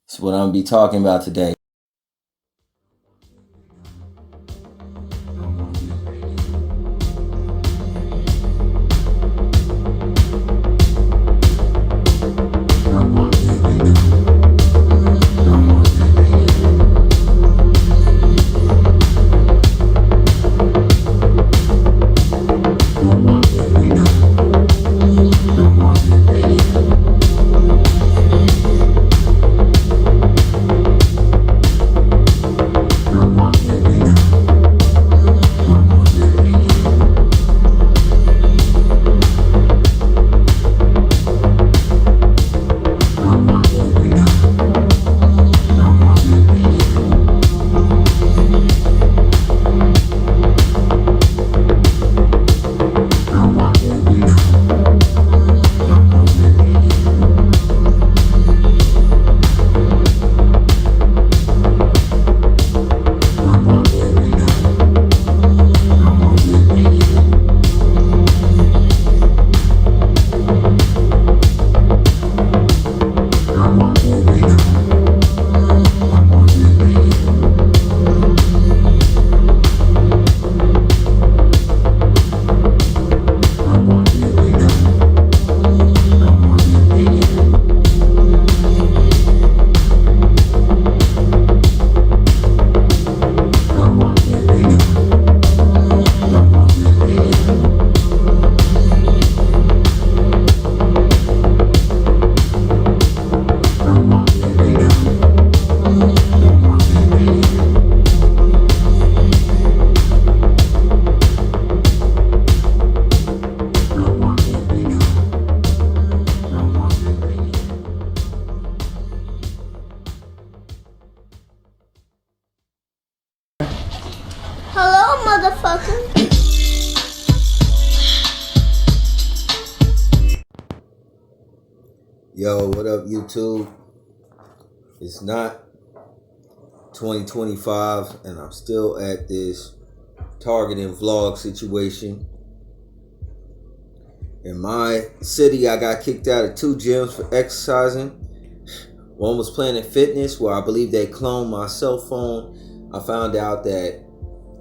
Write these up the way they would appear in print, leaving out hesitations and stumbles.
That's what I'm gonna be talking about today. Hello, motherfucker. Yo, what up, YouTube? It's not 2025, and I'm still at this targeting vlog situation. In my city, I got kicked out of 2 gyms for exercising. One was Planet Fitness, where I believe they cloned my cell phone. I found out that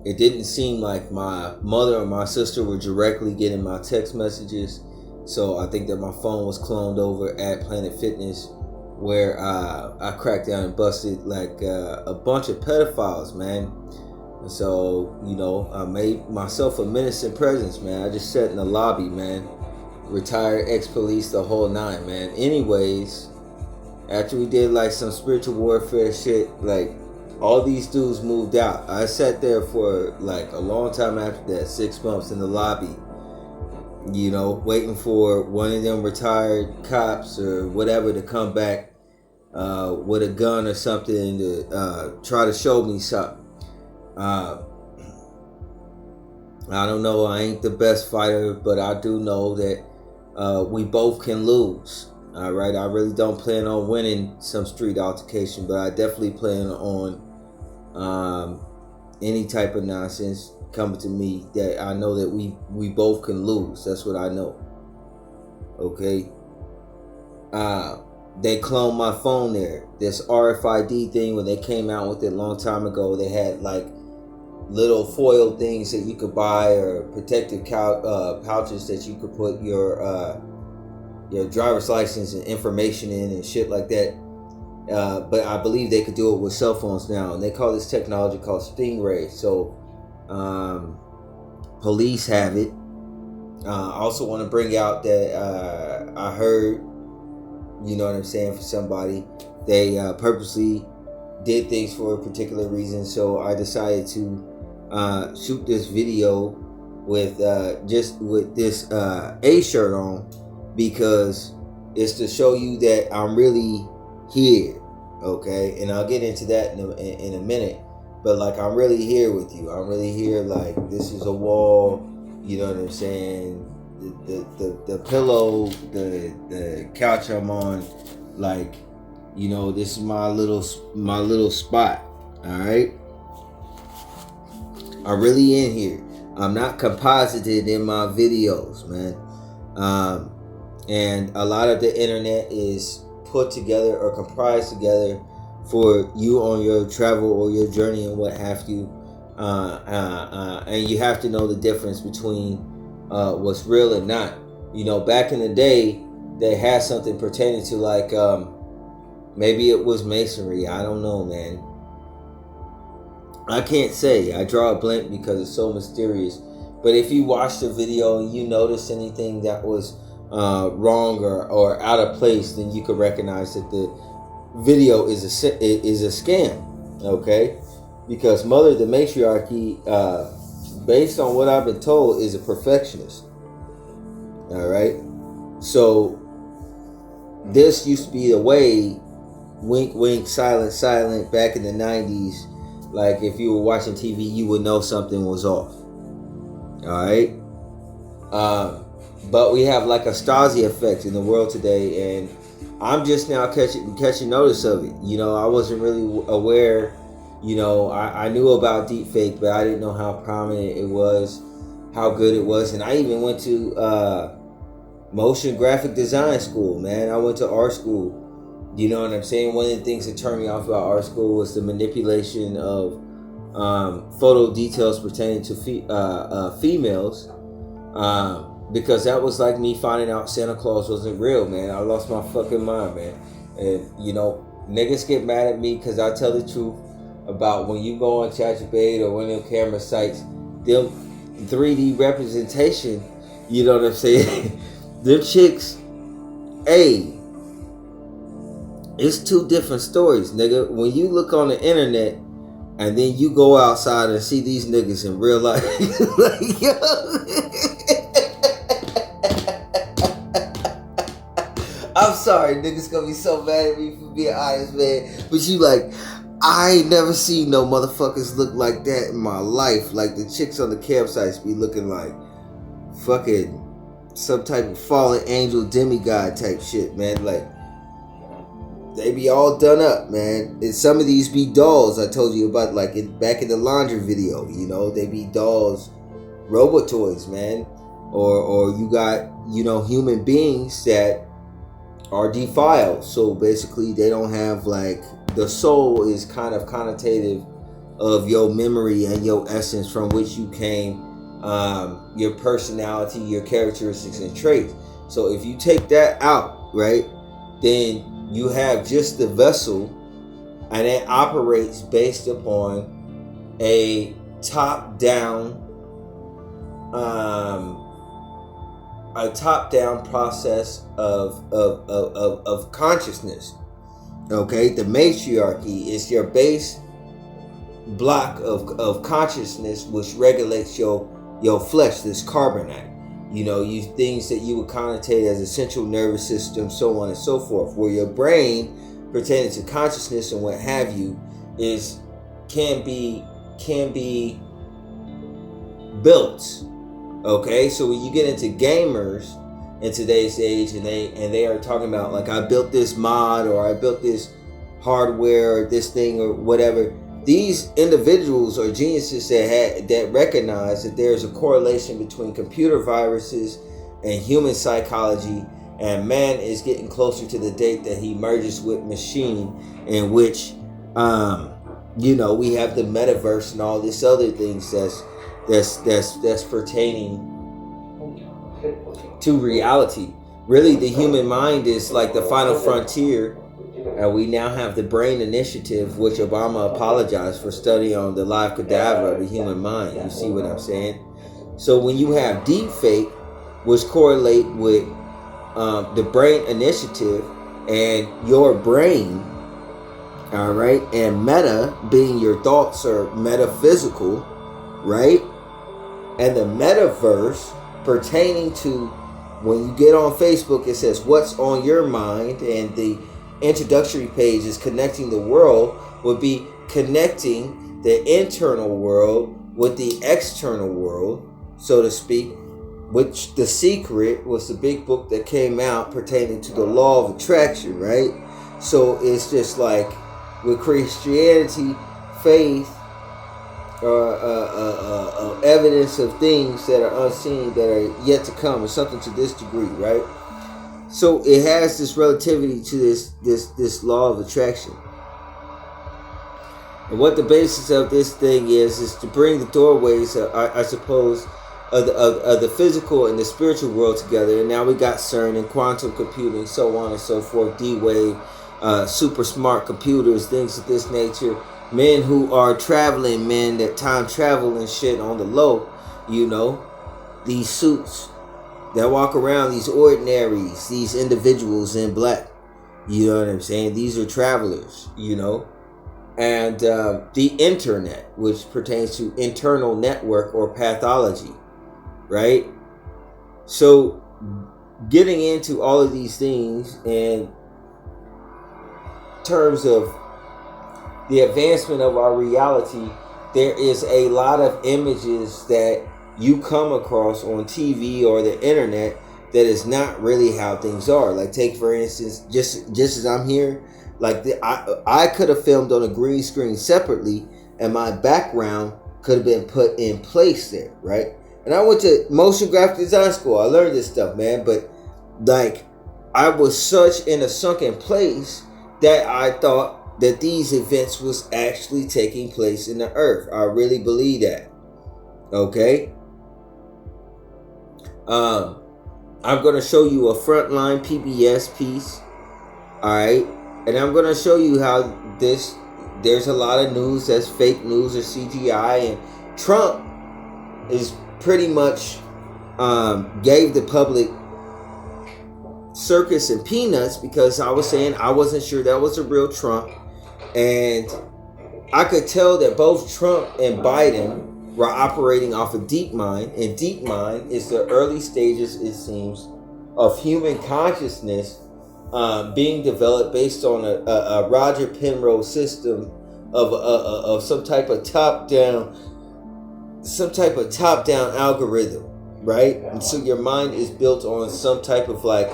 it didn't seem like my mother or my sister were directly getting my text messages. So I think that my phone was cloned over at Planet Fitness, where I cracked down and busted like a bunch of pedophiles, man. And so, you know, I made myself a menacing presence, man. I just sat in the lobby, man. Retired ex-police, the whole nine, man. Anyways, after we did like some spiritual warfare shit, like all these dudes moved out. I sat there for like a long time after that, 6 months in the lobby, you know, waiting for one of them retired cops or whatever to come back with a gun or something to try to show me something. I don't know, I ain't the best fighter, but I do know that we both can lose. All right, I really don't plan on winning some street altercation, but I definitely plan on any type of nonsense coming to me that I know that we both can lose. That's what I know. Okay. They cloned my phone there. This RFID thing, when they came out with it a long time ago, they had like little foil things that you could buy, or protective pouches that you could put your driver's license and information in and shit like that. But I believe they could do it with cell phones now, and they call this technology called Stingray. So police have it. I also want to bring out that I heard, you know what I'm saying, for somebody, they purposely did things for a particular reason. So I decided to shoot this video with just with this A shirt on, because it's to show you that I'm really here, okay? And I'll get into that in a minute. But like, I'm really here with you. I'm really here. Like, this is a wall. You know what I'm saying? The pillow, the couch I'm on. Like, you know, this is my little spot. All right. I'm really in here. I'm not composited in my videos, man. And a lot of the internet is put together or comprised together for you on your travel or your journey and what have you. And you have to know the difference between what's real and not. You know, back in the day, they had something pertaining to like maybe it was masonry. I don't know, man. I can't say. I draw a blank because it's so mysterious. But if you watch the video and you notice anything that was wrong or out of place, then you could recognize that the video is a scam. Okay, because Mother the Matriarchy, based on what I've been told, is a perfectionist. All right, so this used to be the way. Wink, wink, silent, silent. Back in the 90s, like if you were watching TV, you would know something was off. All right, but we have like a Stasi effect in the world today, and I'm just now catching notice of it. You know, I wasn't really aware. You know, I knew about DeepFake, but I didn't know how prominent it was, how good it was, and I even went to motion graphic design school. Man, I went to art school. You know what I'm saying? One of the things that turned me off about art school was the manipulation of photo details pertaining to females, because that was like me finding out Santa Claus wasn't real, man. I lost my fucking mind, man. And you know, niggas get mad at me because I tell the truth about when you go on ChatGPT or one of them camera sites, them 3D representation, you know what I'm saying? Them chicks, hey, it's two different stories, nigga. When you look on the internet and then you go outside and see these niggas in real life, like, yo. I'm sorry, niggas gonna be so mad at me for being honest, man. But you like, I ain't never seen no motherfuckers look like that in my life. Like the chicks on the campsites be looking like fucking some type of fallen angel demigod type shit, man. Like, they be all done up, man. And some of these be dolls I told you about, like back in the laundry video, you know, they be dolls, robotoys, man. Or you got, you know, human beings that are defiled. So basically they don't have, like, the soul is kind of connotative of your memory and your essence from which you came, your personality, your characteristics and traits. So if you take that out, right, then you have just the vessel, and it operates based upon a top-down process of consciousness. Okay, the matriarchy is your base block of consciousness, which regulates your flesh, this carbonite. You know, you things that you would connotate as a central nervous system, so on and so forth. Where your brain, pertaining to consciousness and what have you, can be built. Okay, so when you get into gamers in today's age, and they are talking about, like, I built this mod, or I built this hardware, or this thing, or whatever. These individuals are geniuses that recognize that there's a correlation between computer viruses and human psychology, and man is getting closer to the date that he merges with machine, in which you know, we have the metaverse and all this other things that's pertaining to reality. Really, the human mind is like the final frontier. And we now have the Brain Initiative, which Obama apologized for studying on the live cadaver of the human mind. You see what I'm saying? So when you have DeepFake, which correlate with the Brain Initiative and your brain, all right, and meta being your thoughts are metaphysical, right? And the metaverse pertaining to, when you get on Facebook, it says what's on your mind, and the introductory page is connecting the world, would be connecting the internal world with the external world, so to speak, which The Secret was the big book that came out pertaining to the law of attraction, right? So it's just like with Christianity, faith, evidence of things that are unseen, that are yet to come, or something to this degree, right? So it has this relativity to this law of attraction. And what the basis of this thing is to bring the doorways, I suppose, of the physical and the spiritual world together. And now we got CERN and quantum computing, so on and so forth, D-Wave, super smart computers, things of this nature. Men who are traveling, men that time travel and shit on the low, you know. These suits that walk around, these ordinaries, these individuals in black. You know what I'm saying? These are travelers, you know. And the internet, which pertains to internal network or pathology, right? So getting into all of these things in terms of the advancement of our reality, there is a lot of images that you come across on TV or the internet that is not really how things are. Like, take for instance, just as I'm here, like I could have filmed on a green screen separately, and my background could have been put in place there, right? And I went to motion graphic design school. I learned this stuff, man. But like, I was such in a sunken place that I thought that these events was actually taking place in the earth. I really believe that. Okay. I'm going to show you a frontline PBS piece. All right. And I'm going to show you how there's a lot of news that's fake news or CGI. And Trump is pretty much gave the public circus and peanuts, because I was saying I wasn't sure that was a real Trump. And I could tell that both Trump and Biden were operating off of DeepMind. And DeepMind is the early stages, it seems, of human consciousness being developed based on a Roger Penrose system of some type of top-down algorithm, right? And so your mind is built on some type of like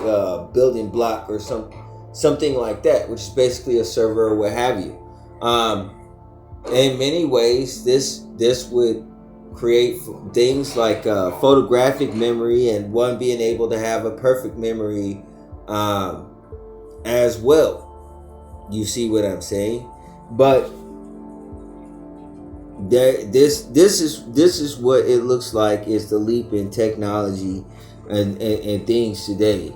building block or something like that, which is basically a server or what have you. In many ways, this would create things like photographic memory, and one being able to have a perfect memory as well. You see what I'm saying? But this is what it looks like is the leap in technology and things today.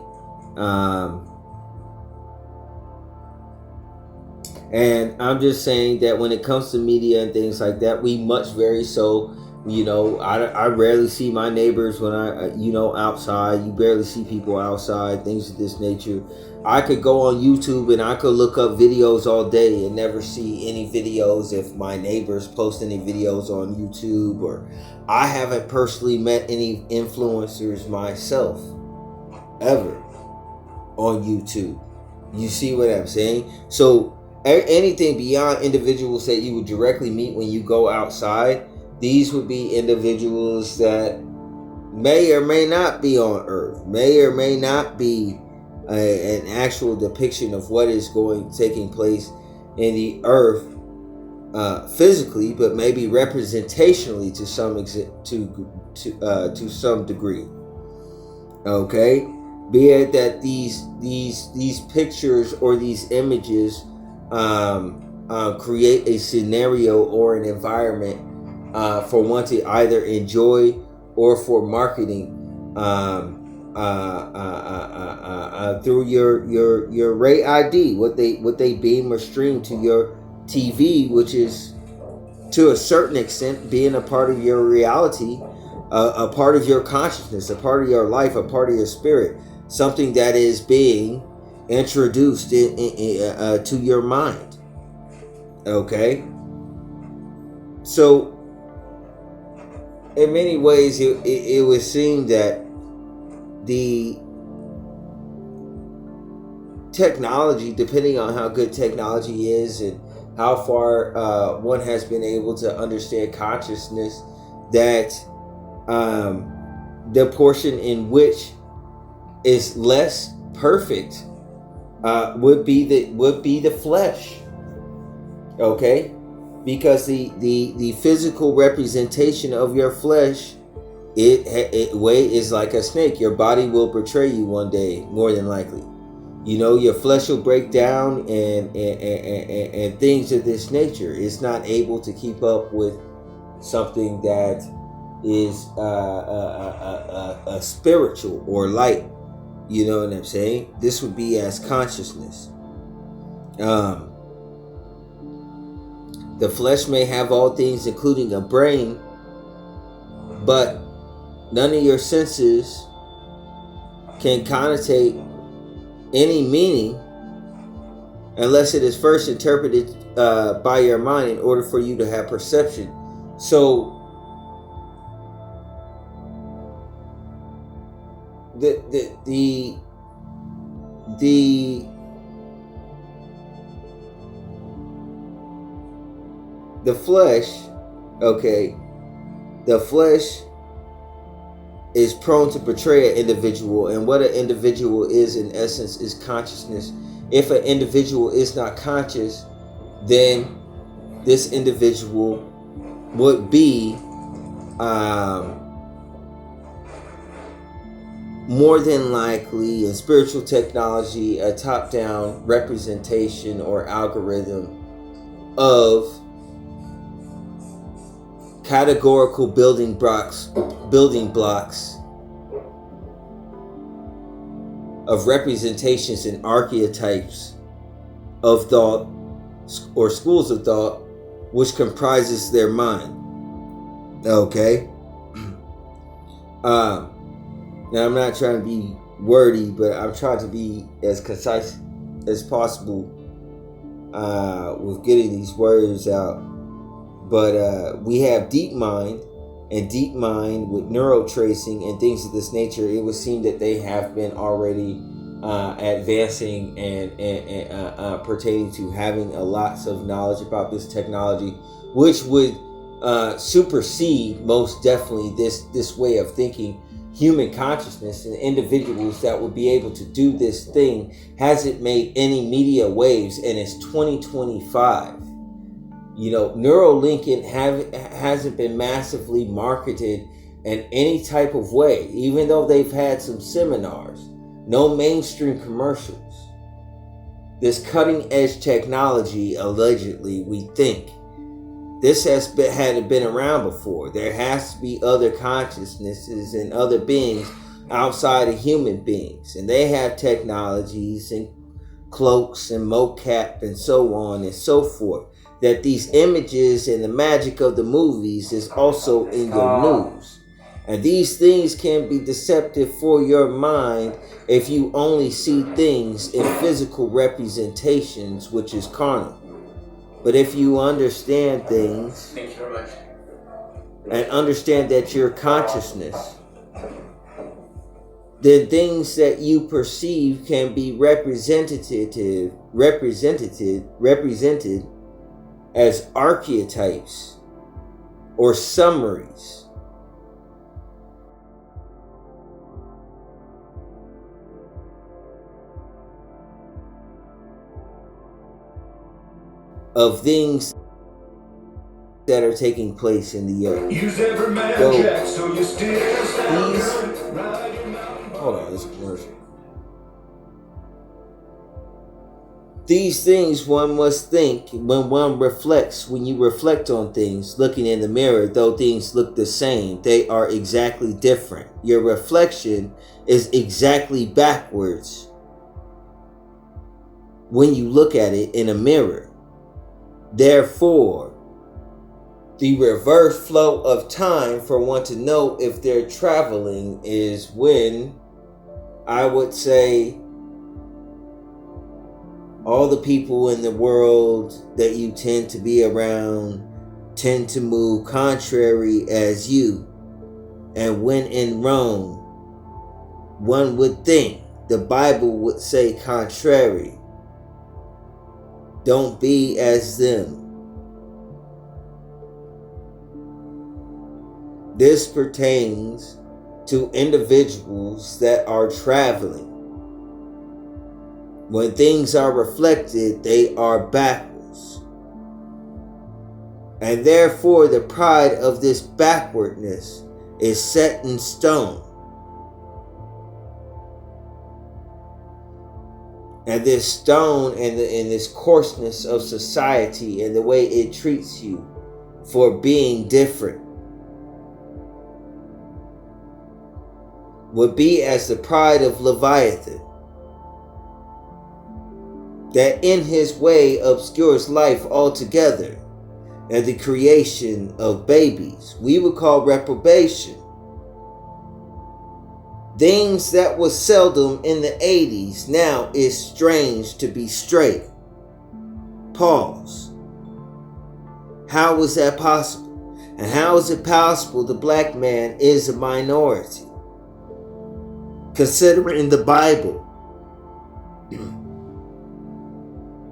And I'm just saying that when it comes to media and things like that, we much very so, you know, I rarely see my neighbors when outside. You barely see people outside, things of this nature. I could go on YouTube and I could look up videos all day and never see any videos if my neighbors post any videos on YouTube, or I haven't personally met any influencers myself ever on YouTube. You see what I'm saying? So anything beyond individuals that you would directly meet when you go outside, these would be individuals that may or may not be on Earth, may or may not be an actual depiction of what is taking place in the Earth physically, but maybe representationally to some degree. Okay, be it that these pictures or these images create a scenario or an environment for one to either enjoy or for marketing through your Ray ID, what they beam or stream to your TV, which is to a certain extent being a part of your reality, a part of your consciousness, a part of your life, a part of your spirit, something that is being introduced to your mind. Okay, so in many ways it would seem that the technology, depending on how good technology is and how far one has been able to understand consciousness, that the portion in which is less perfect would be the flesh. Okay, because the physical representation of your flesh, it is like a snake. Your body will betray you one day, more than likely. Your flesh will break down and things of this nature. It's not able to keep up with something that is a spiritual or light. You know what I'm saying? This would be as consciousness. The flesh may have all things, including a brain, but none of your senses can connotate any meaning unless it is first interpreted by your mind in order for you to have perception. So the flesh, okay, the flesh is prone to betray an individual, and what an individual is in essence is consciousness. If an individual is not conscious, then this individual would be more than likely in spiritual technology a top-down representation or algorithm of categorical building blocks of representations and archetypes of thought or schools of thought which comprises their mind. Okay. Now I'm not trying to be wordy, but I'm trying to be as concise as possible with getting these words out. But we have deep mind, and deep mind with neural tracing and things of this nature. It would seem that they have been already advancing and pertaining to having lots of knowledge about this technology, which would supersede most definitely this way of thinking. Human consciousness and individuals that would be able to do this thing hasn't made any media waves, and it's 2025. Neuralink hasn't been massively marketed in any type of way, even though they've had some seminars. No mainstream commercials. This cutting edge technology, allegedly, we think, this hadn't been around before. There has to be other consciousnesses and other beings outside of human beings, and they have technologies and cloaks and mocap and so on and so forth. That these images and the magic of the movies is also in your news. And these things can be deceptive for your mind if you only see things in physical representations, which is carnal. But if you understand things and understand that you're consciousness, then things that you perceive can be represented as archetypes or summaries of things that are taking place in the earth. Hold on, this commercial. These things one must think when one reflects. When you reflect on things, looking in the mirror, though things look the same, they are exactly different. Your reflection is exactly backwards when you look at it in a mirror. Therefore, the reverse flow of time for one to know if they're traveling is when, I would say, all the people in the world that you tend to be around tend to move contrary as you. And when in Rome, one would think the Bible would say contrary. Don't be as them. This pertains to individuals that are traveling. When things are reflected, they are backwards. And therefore, the pride of this backwardness is set in stone. And this stone and this coarseness of society and the way it treats you for being different would be as the pride of Leviathan, that in his way obscures life altogether, and the creation of babies we would call reprobation. Things that was seldom in the 80s now is strange to be straight. Pause. How was that possible? And how is it possible the black man is a minority? Considering the Bible,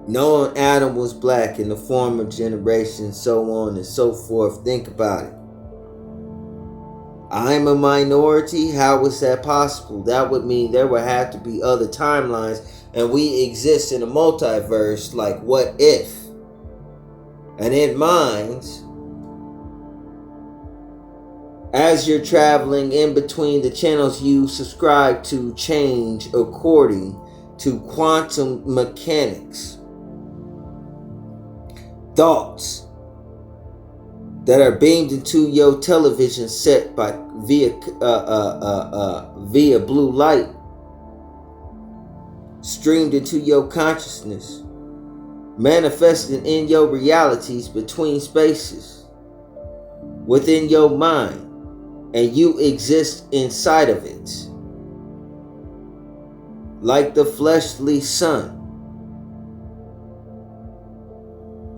Noah and Adam was black in the former generation, so on and so forth. Think about it. I'm a minority. How is that possible? That would mean there would have to be other timelines, and we exist in a multiverse. Like, what if? And in minds, as you're traveling in between the channels you subscribe to, change according to quantum mechanics. Thoughts that are beamed into your television set via blue light, streamed into your consciousness, manifesting in your realities between spaces, within your mind, and you exist inside of it, like the fleshly sun.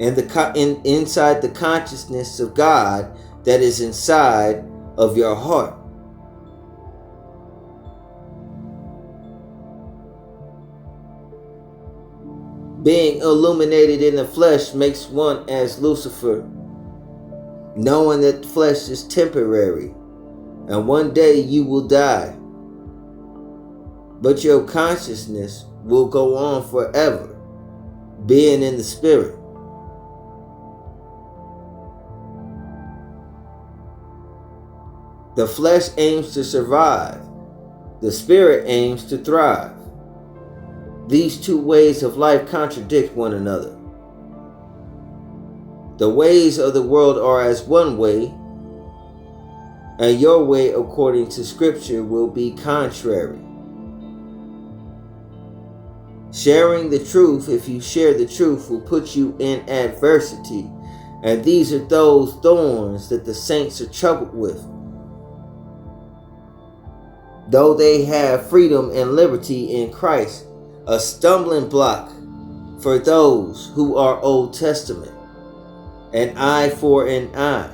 And inside the consciousness of God that is inside of your heart. Being illuminated in the flesh makes one as Lucifer, knowing that the flesh is temporary and one day you will die, but your consciousness will go on forever, being in the spirit. The flesh aims to survive. The spirit aims to thrive. These two ways of life contradict one another. The ways of the world are as one way, and your way, according to Scripture, will be contrary. Sharing the truth, if you share the truth, will put you in adversity, and these are those thorns that the saints are troubled with. Though they have freedom and liberty in Christ, a stumbling block for those who are Old Testament, an eye for an eye.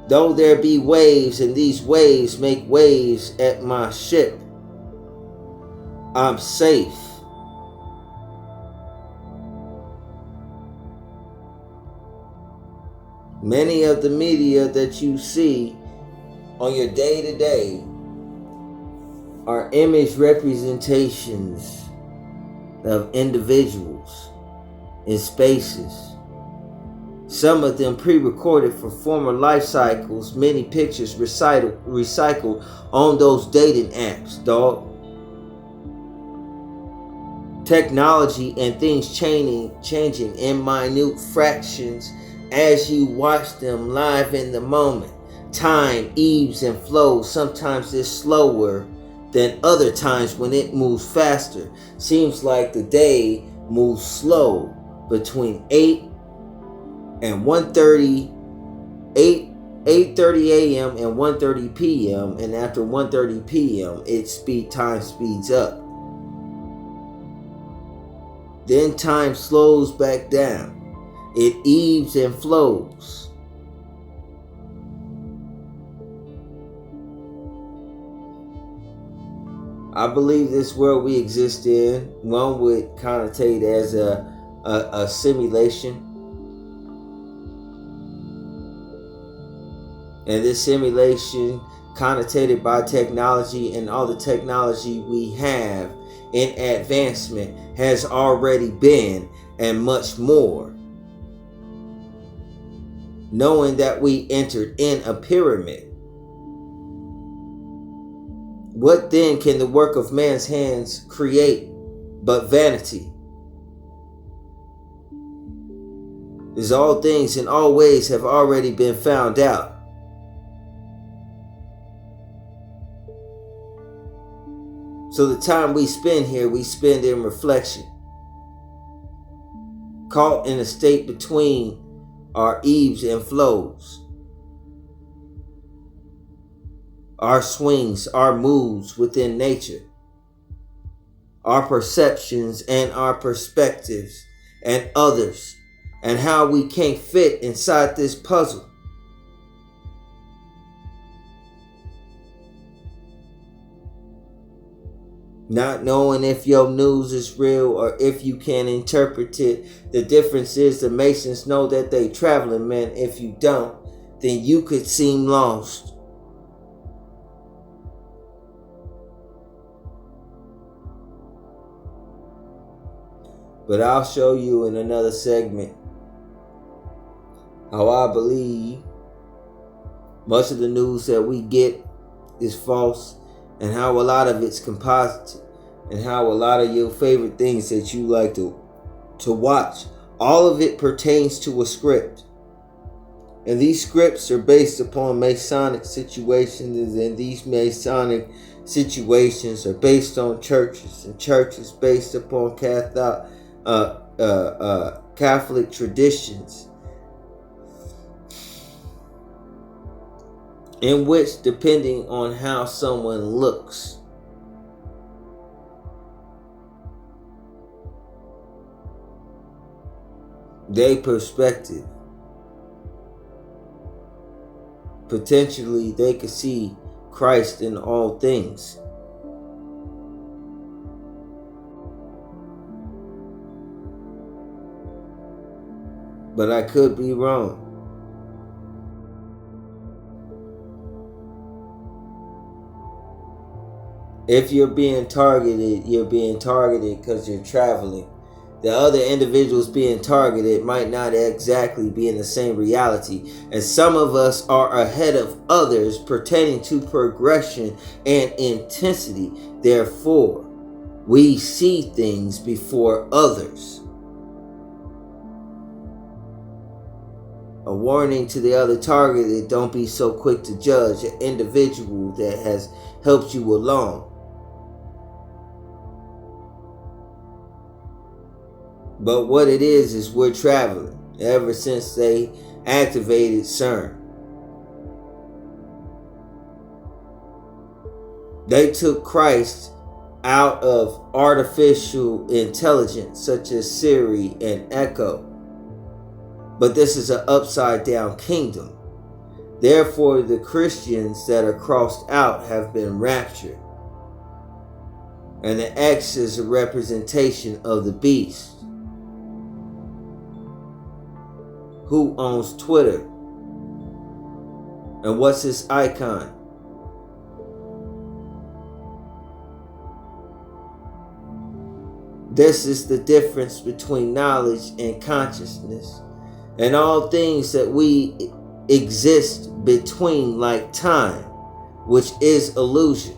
Though there be waves, and these waves make waves at my ship, I'm safe. Many of the media that you see on your day-to-day are image representations of individuals in spaces. Some of them pre-recorded for former life cycles, many pictures recycled on those dating apps, dog. Technology and things changing in minute fractions as you watch them live in the moment. Time ebbs and flows. Sometimes it's slower than other times when it moves faster. Seems like the day moves slow between 8 and 1:30, 8:30 a.m. and 1:30 p.m. And after 1:30 p.m. time speeds up. Then time slows back down. It ebbs and flows. I believe this world we exist in, one would connotate as a simulation. And this simulation, connotated by technology, and all the technology we have in advancement, has already been, and much more. Knowing that we entered in a pyramid. What then can the work of man's hands create but vanity? As all things in all ways have already been found out. So the time we spend here, we spend in reflection, caught in a state between our ebbs and flows, our swings, our moves within nature, our perceptions and our perspectives and others, and how we can't fit inside this puzzle. Not knowing if your news is real or if you can interpret it. The difference is the Masons know that they traveling, man. If you don't, then you could seem lost. But I'll show you in another segment how I believe much of the news that we get is false, and how a lot of it's composited, and how a lot of your favorite things that you like to watch, all of it pertains to a script. And these scripts are based upon Masonic situations, and these Masonic situations are based on churches, and churches based upon Catholic traditions, in which, depending on how someone looks, their perspective, potentially they could see Christ in all things. But I could be wrong. If you're being targeted because you're traveling. The other individuals being targeted might not exactly be in the same reality. And some of us are ahead of others pertaining to progression and intensity. Therefore, we see things before others. A warning to the other targeted: don't be so quick to judge an individual that has helped you along. But what it is we're traveling ever since they activated CERN. They took Christ out of artificial intelligence such as Siri and Echo. But this is an upside down kingdom. Therefore, the Christians that are crossed out have been raptured. And the X is a representation of the beast. Who owns Twitter? And what's his icon? This is the difference between knowledge and consciousness. And all things that we exist between, like time, which is illusion,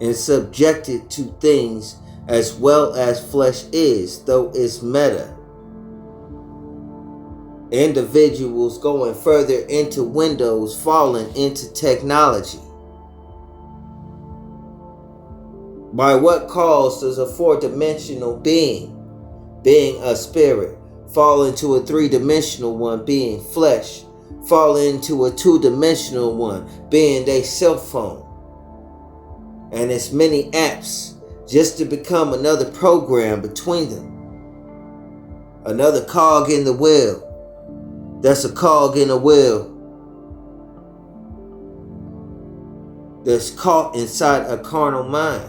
and subjected to things as well as flesh is, though it's meta. Individuals going further into windows, falling into technology. By what cause does a four-dimensional being a spirit, fall into a three-dimensional one, being flesh, fall into a two-dimensional one, being a cell phone, and its many apps, just to become another program between them, another cog in the wheel? That's a cog in a wheel that's caught inside a carnal mind.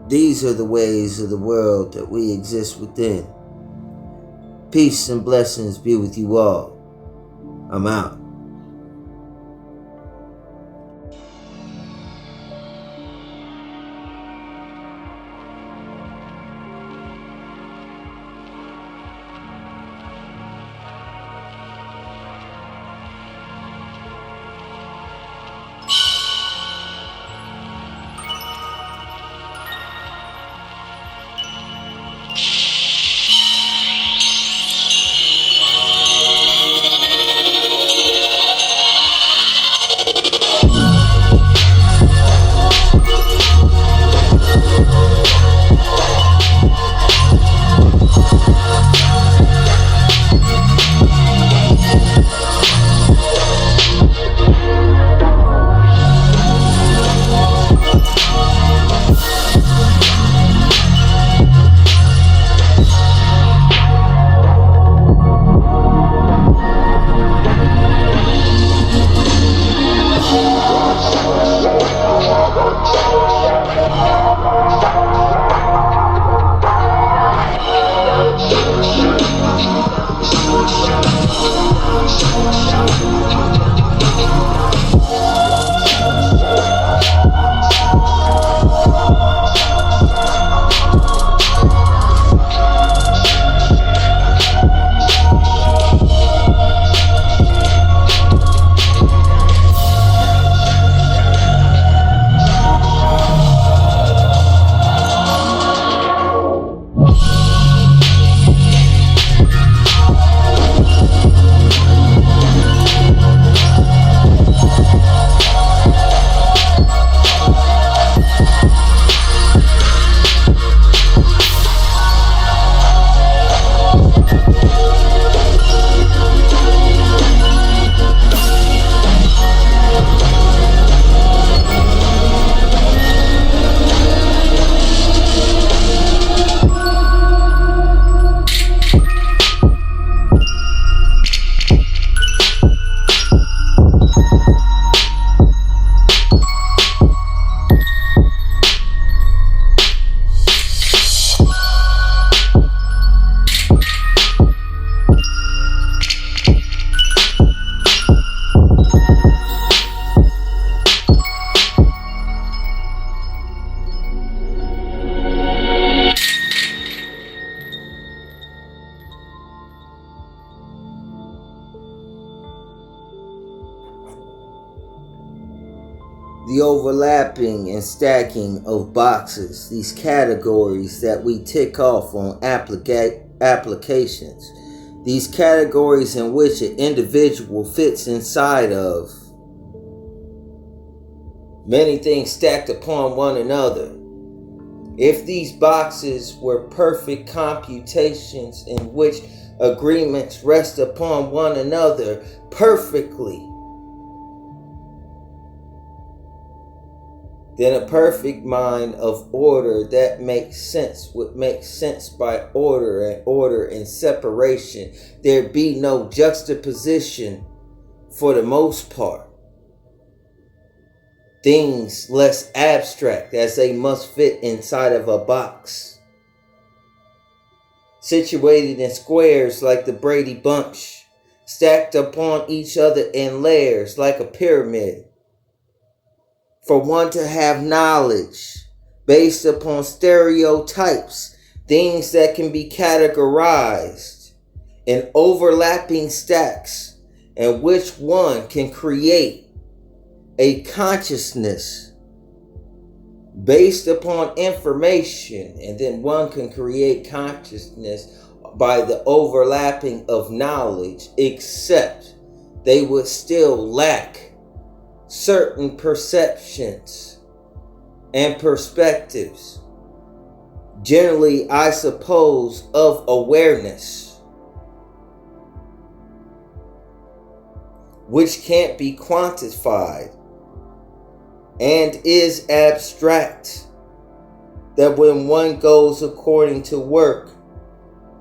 These are the ways of the world that we exist within. Peace and blessings be with you all. I'm out. The overlapping and stacking of boxes, these categories that we tick off on applications, these categories in which an individual fits inside of, many things stacked upon one another. If these boxes were perfect computations in which agreements rest upon one another perfectly, then a perfect mind of order that makes sense would make sense by order and separation. There'd be no juxtaposition for the most part. Things less abstract as they must fit inside of a box. Situated in squares like the Brady Bunch, stacked upon each other in layers like a pyramid. For one to have knowledge based upon stereotypes, things that can be categorized in overlapping stacks, and which one can create a consciousness based upon information, and then one can create consciousness by the overlapping of knowledge, except they would still lack certain perceptions and perspectives, generally, I suppose, of awareness, which can't be quantified and is abstract, that when one goes according to work,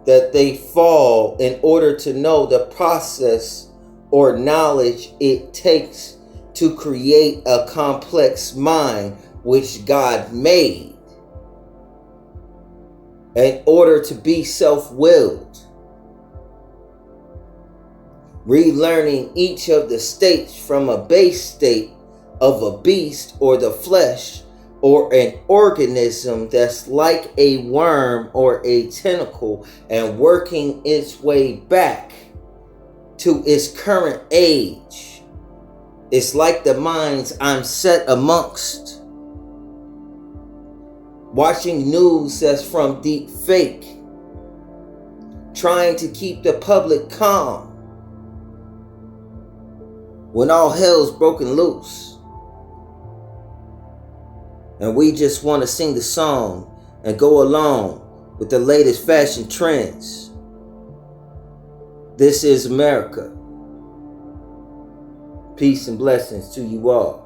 that they fall in order to know the process or knowledge it takes to create a complex mind which God made in order to be self-willed. Relearning each of the states from a base state of a beast or the flesh or an organism that's like a worm or a tentacle, and working its way back to its current age. It's like the minds I'm set amongst. Watching news that's from DeepFake, trying to keep the public calm when all hell's broken loose. And we just want to sing the song and go along with the latest fashion trends. This is America. Peace and blessings to you all.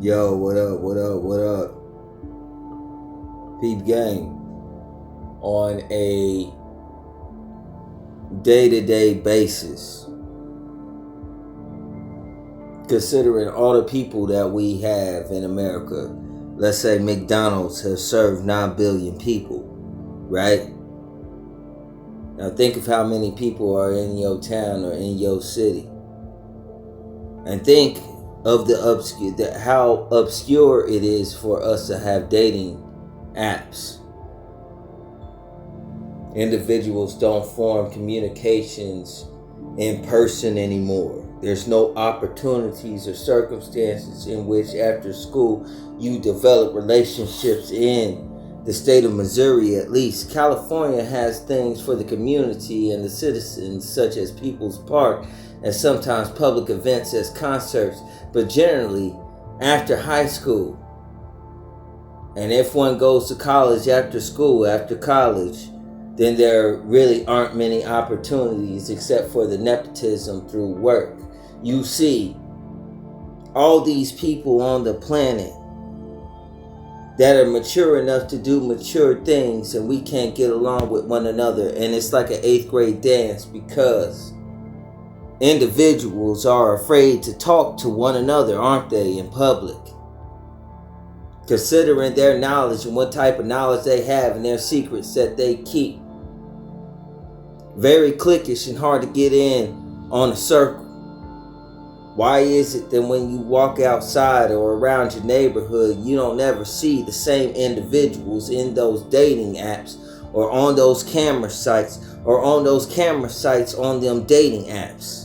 Yo, what up, what up, what up? Peep gang. On a day-to-day basis, considering all the people that we have in America, let's say McDonald's has served 9 billion people, right? Now think of how many people are in your town or in your city. And think of how obscure it is for us to have dating apps. Individuals don't form communications in person anymore. There's no opportunities or circumstances in which after school you develop relationships in the state of Missouri. At least California has things for the community and the citizens, such as People's Park and sometimes public events as concerts, but generally after high school, and if one goes to college after school, after college, then there really aren't many opportunities except for the nepotism through work. You see all these people on the planet that are mature enough to do mature things, and we can't get along with one another. And it's like an 8th grade dance because individuals are afraid to talk to one another, aren't they, in public? Considering their knowledge and what type of knowledge they have and their secrets that they keep. Very cliquish and hard to get in on a circle. Why is it that when you walk outside or around your neighborhood, you don't ever see the same individuals in those dating apps or on those camera sites or on those camera sites on them dating apps?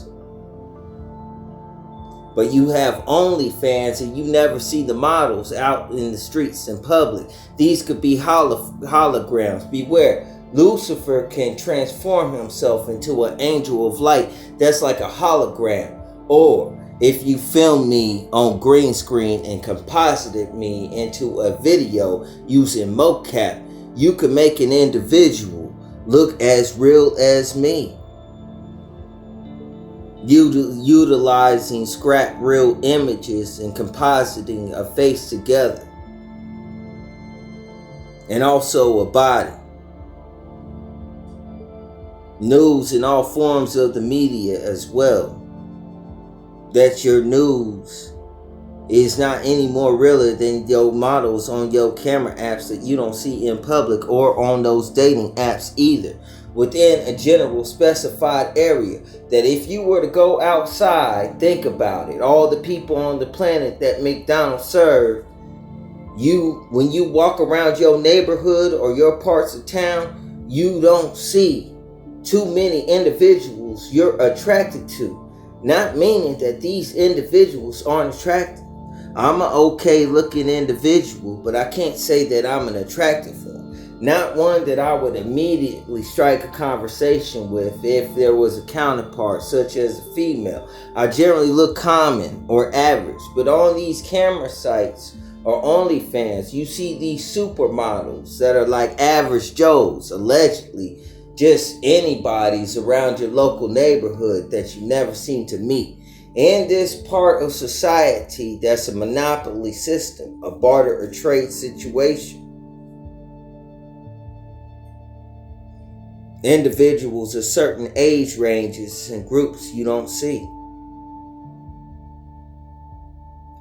But you have OnlyFans and you never see the models out in the streets in public. These could be holograms. Beware. Lucifer can transform himself into an angel of light that's like a hologram. Or if you film me on green screen and composited me into a video using mocap, you can make an individual look as real as me. Utilizing scrap real images and compositing a face together. And also a body. News in all forms of the media as well. That your news is not any more realer than your models on your camera apps that you don't see in public or on those dating apps either. Within a general specified area, that if you were to go outside, think about it. All the people on the planet that McDonald's serve, when you walk around your neighborhood or your parts of town, you don't see too many individuals you're attracted to. Not meaning that these individuals aren't attractive. I'm an okay looking individual, but I can't say that I'm an attractive one. Not one that I would immediately strike a conversation with if there was a counterpart, such as a female. I generally look common or average, but on these camera sites or OnlyFans, you see these supermodels that are like average Joes, allegedly just anybody's around your local neighborhood that you never seem to meet. In this part of society, that's a monopoly system, a barter or trade situation. Individuals of certain age ranges and groups you don't see.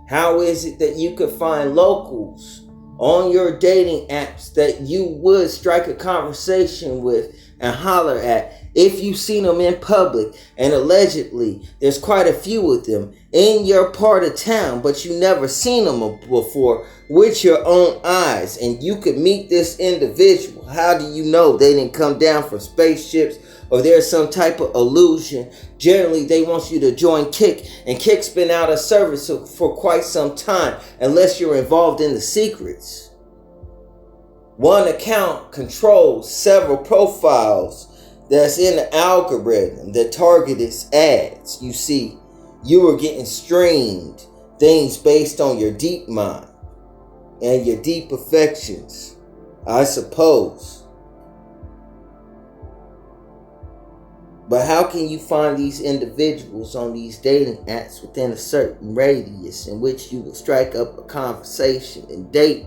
How is it that you could find locals on your dating apps that you would strike a conversation with and holler at if you've seen them in public? And allegedly there's quite a few of them in your part of town, but you never seen them before with your own eyes, and you could meet this individual. How do you know they didn't come down from spaceships or there's some type of illusion? Generally they want you to join Kick, and Kick's been out of service for quite some time unless you're involved in the secrets. One account controls several profiles that's in the algorithm that targets ads. You see, you are getting streamed things based on your deep mind and your deep affections, I suppose. But how can you find these individuals on these dating apps within a certain radius in which you will strike up a conversation and date,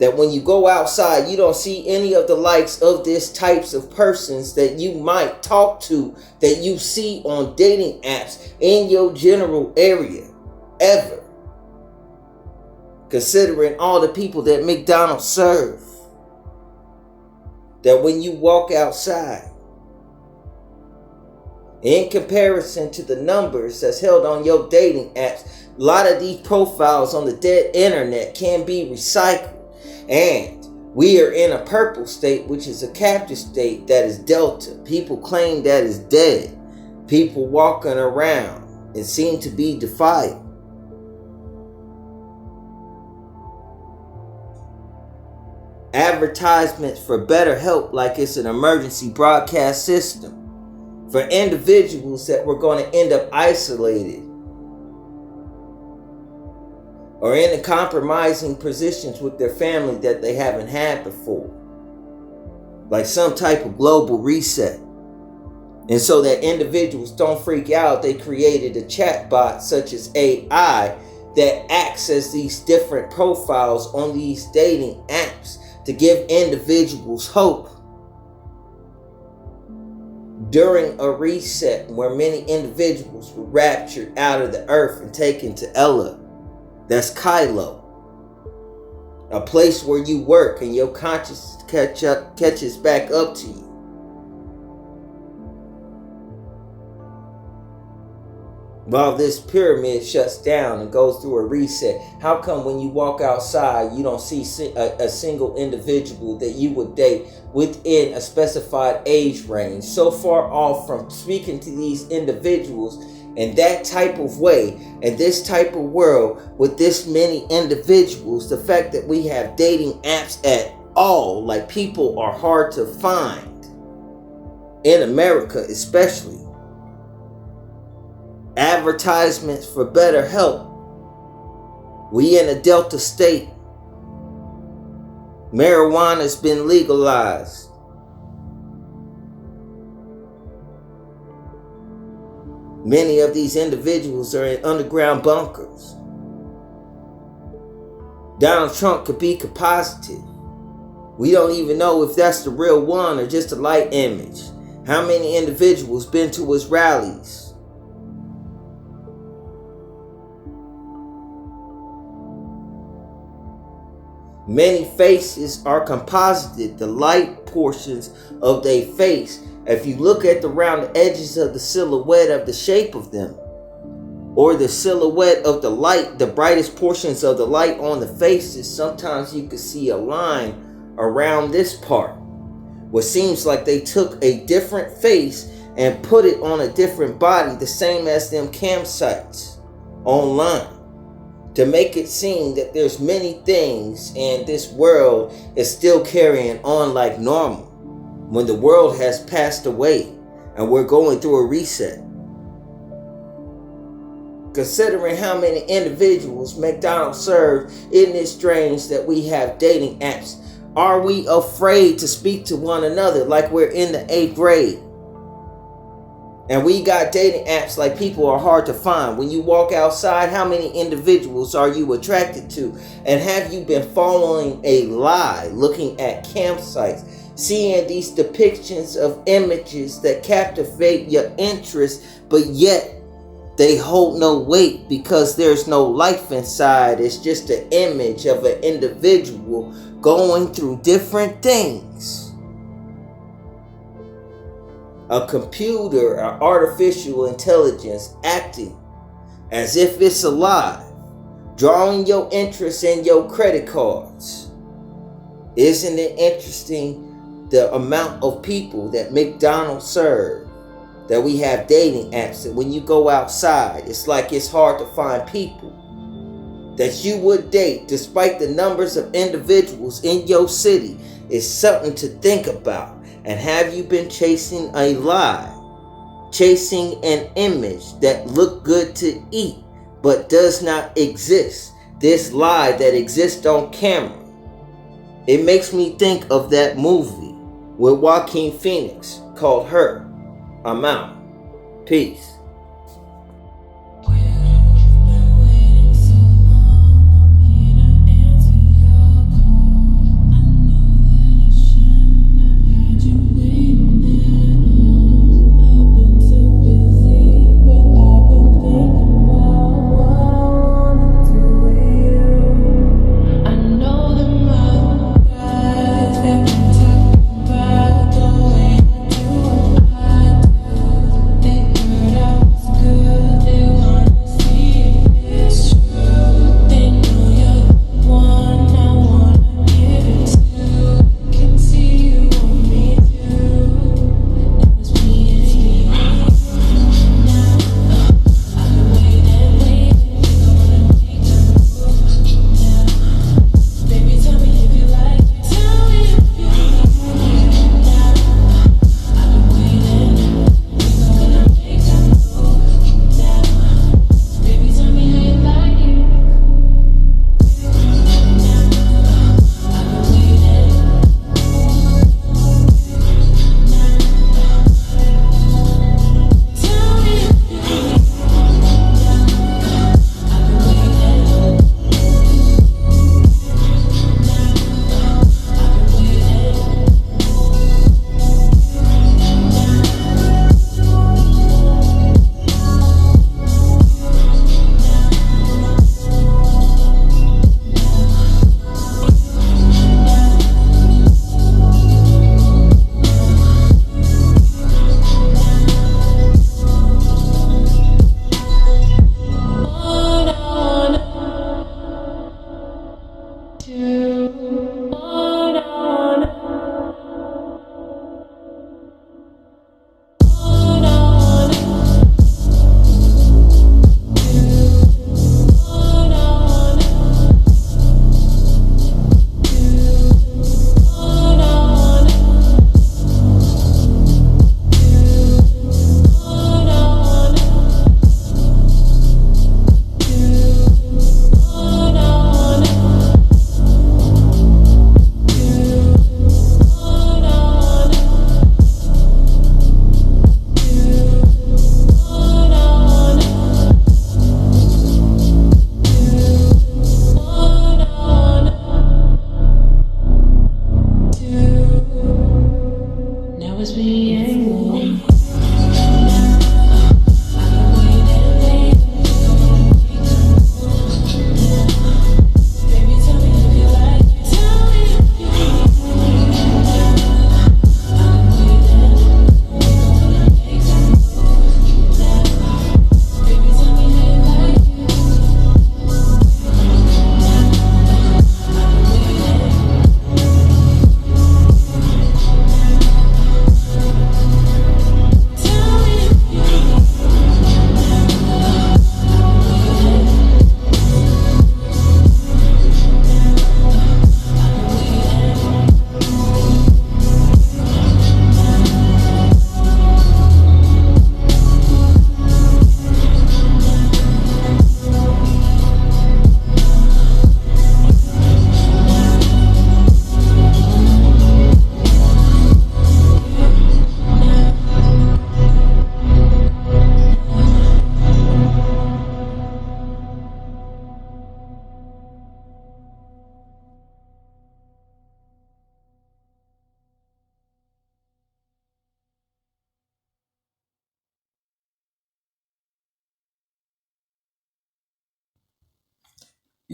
that when you go outside, you don't see any of the likes of these types of persons that you might talk to, that you see on dating apps in your general area, ever? Considering all the people that McDonald's serve. that when you walk outside, in comparison to the numbers that's held on your dating apps, a lot of these profiles on the dead internet can be recycled. And we are in a purple state, which is a captive state that is delta. People claim that is dead. People walking around and seem to be defiled. Advertisements for better help like it's an emergency broadcast system for individuals that were going to end up isolated or in the compromising positions with their family that they haven't had before. Like some type of global reset. And so that individuals don't freak out, they created a chatbot such as AI that acts as these different profiles on these dating apps to give individuals hope during a reset where many individuals were raptured out of the earth and taken to Ella. That's Kylo. A place where you work and your consciousness catches back up to you. While this pyramid shuts down and goes through a reset, how come when you walk outside you don't see a single individual that you would date within a specified age range? So far off from speaking to these individuals in that type of way, and this type of world with this many individuals, the fact that we have dating apps at all, like people are hard to find in America especially. Advertisements for better help. We in a delta state. Marijuana's been legalized. Many of these individuals are in underground bunkers. Donald Trump could be composited. We don't even know if that's the real one or just a light image. How many individuals been to his rallies? Many faces are composited, the light portions of their face. If you look at the round edges of the silhouette of the shape of them, or the silhouette of the light, the brightest portions of the light on the faces, sometimes you can see a line around this part. What seems like they took a different face and put it on a different body, the same as them campsites online, to make it seem that there's many things and this world is still carrying on like normal when the world has passed away and we're going through a reset. Considering how many individuals McDonald's served, isn't it strange that we have dating apps? Are we afraid to speak to one another like we're in the 8th grade? And we got dating apps like people are hard to find. When you walk outside, how many individuals are you attracted to? And have you been following a lie, looking at campsites, seeing these depictions of images that captivate your interest, but yet they hold no weight because there's no life inside. It's just an image of an individual going through different things. A computer, an artificial intelligence acting as if it's alive, drawing your interest in your credit cards. Isn't it interesting the amount of people that McDonald's serve, that we have dating apps, that when you go outside, it's like it's hard to find people that you would date despite the numbers of individuals in your city? Is something to think about. And have you been chasing a lie, chasing an image that look good to eat but does not exist? This lie that exists on camera. It makes me think of that movie with Joaquin Phoenix called Her. I'm out. Peace. I know the mother that we talk about.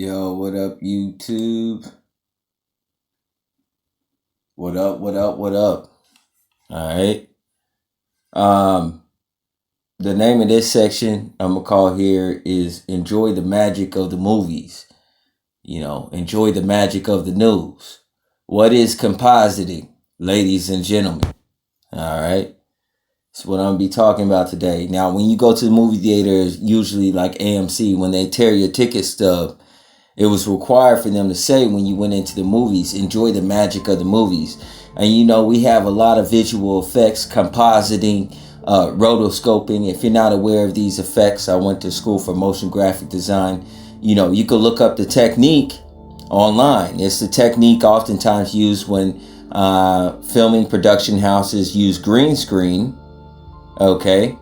Yo, what up, YouTube? What up, what up, what up? Alright. The name of this section I'm gonna call here is Enjoy the Magic of the Movies. Enjoy the magic of the news. What is compositing, ladies and gentlemen? Alright. That's what I'm gonna be talking about today. Now, when you go to the movie theaters, usually like AMC, when they tear your ticket stub, it was required for them to say when you went into the movies, enjoy the magic of the movies. And we have a lot of visual effects, compositing, rotoscoping. If you're not aware of these effects, I went to school for motion graphic design. You could look up the technique online. It's the technique oftentimes used when filming production houses use green screen, okay?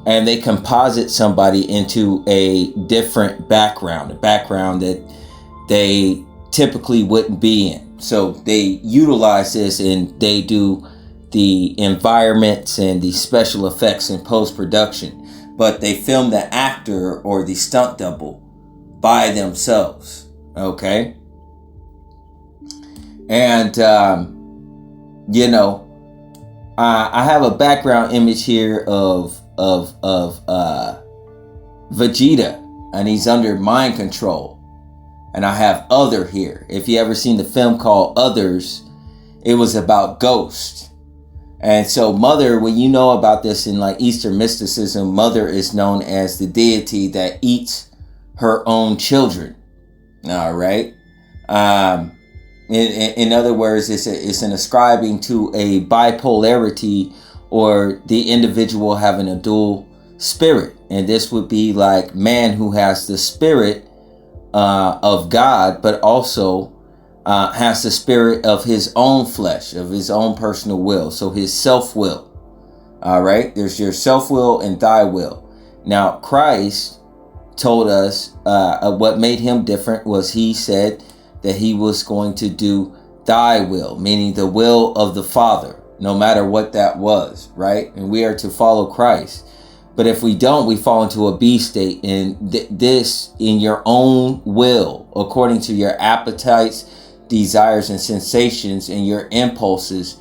And they composite somebody into a different background, a background that they typically wouldn't be in. So they utilize this and they do the environments and the special effects in post-production. But they film the actor or the stunt double by themselves, okay? And, I have a background image here of Vegeta, and he's under mind control. And I have Other here. If you ever seen the film called Others, it was about ghosts. And so Mother, when you know about this in like Eastern mysticism, Mother is known as the deity that eats her own children. All right. In other words, it's an ascribing to a bipolarity, or the individual having a dual spirit. And this would be like man who has the spirit of God, but also has the spirit of his own flesh, of his own personal will. So his self-will. All right. There's your self-will and thy will. Now, Christ told us what made him different was he said that he was going to do thy will, meaning the will of the Father, no matter what that was, right? And we are to follow Christ. But if we don't, we fall into a B state, and this in your own will, according to your appetites, desires, and sensations, and your impulses,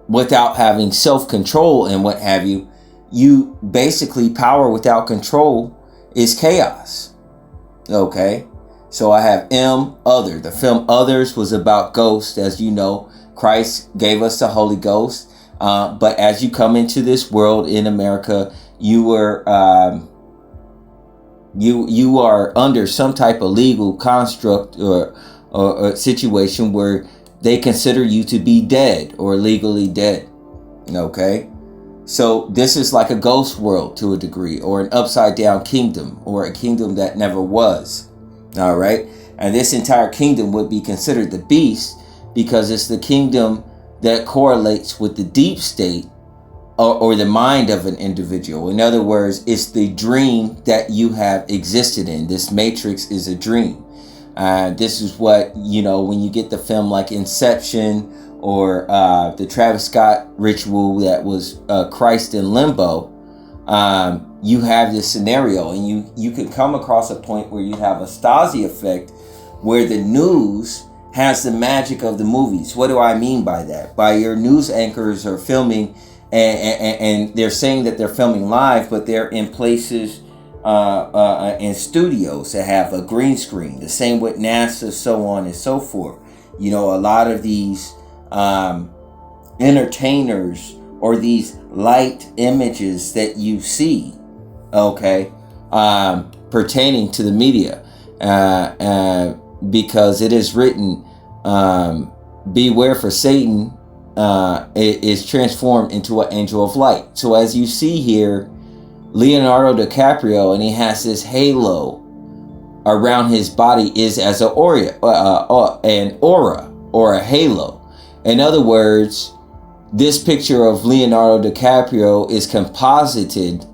without having self-control and what have you. You basically, power without control is chaos. Okay. So I have Other. The film Others was about ghosts. As you know, Christ gave us the Holy Ghost. But as you come into this world in America, you are under some type of legal construct or situation where they consider you to be dead or legally dead. Okay. So this is like a ghost world to a degree, or an upside down kingdom, or a kingdom that never was. All right. And this entire kingdom would be considered the beast, because it's the kingdom that correlates with the deep state, or the mind of an individual. In other words, it's the dream that you have existed in. This matrix is a dream. This is what, when you get the film like Inception, or the Travis Scott ritual that was Christ in Limbo. You have this scenario, and you could come across a point where you have a Stasi effect, where the news has the magic of the movies. What do I mean by that? By your news anchors are filming, and they're saying that they're filming live, but they're in places in studios that have a green screen. The same with NASA, so on and so forth. A lot of these entertainers, or these light images that you see, okay, pertaining to the media, because it is written, beware, for Satan is transformed into an angel of light. So as you see here, Leonardo DiCaprio, and he has this halo around his body, is as an aura, or a halo. In other words, this picture of Leonardo DiCaprio is composited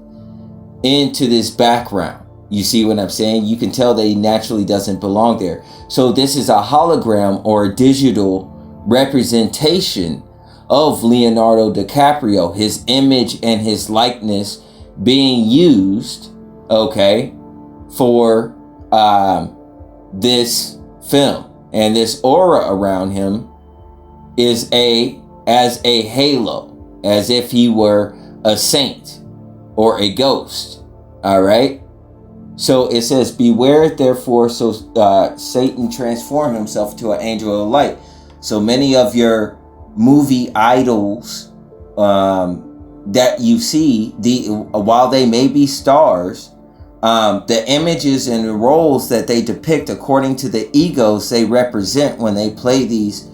into this background. You see what I'm saying? You can tell that he naturally doesn't belong there. So this is a hologram, or a digital representation of Leonardo DiCaprio, his image and his likeness being used, okay, for this film. And this aura around him is as a halo, as if he were a saint or a ghost. All right. So it says, beware therefore, so Satan transformed himself to an angel of light. So many of your movie idols that you see, while they may be stars, the images and the roles that they depict according to the egos they represent when they play these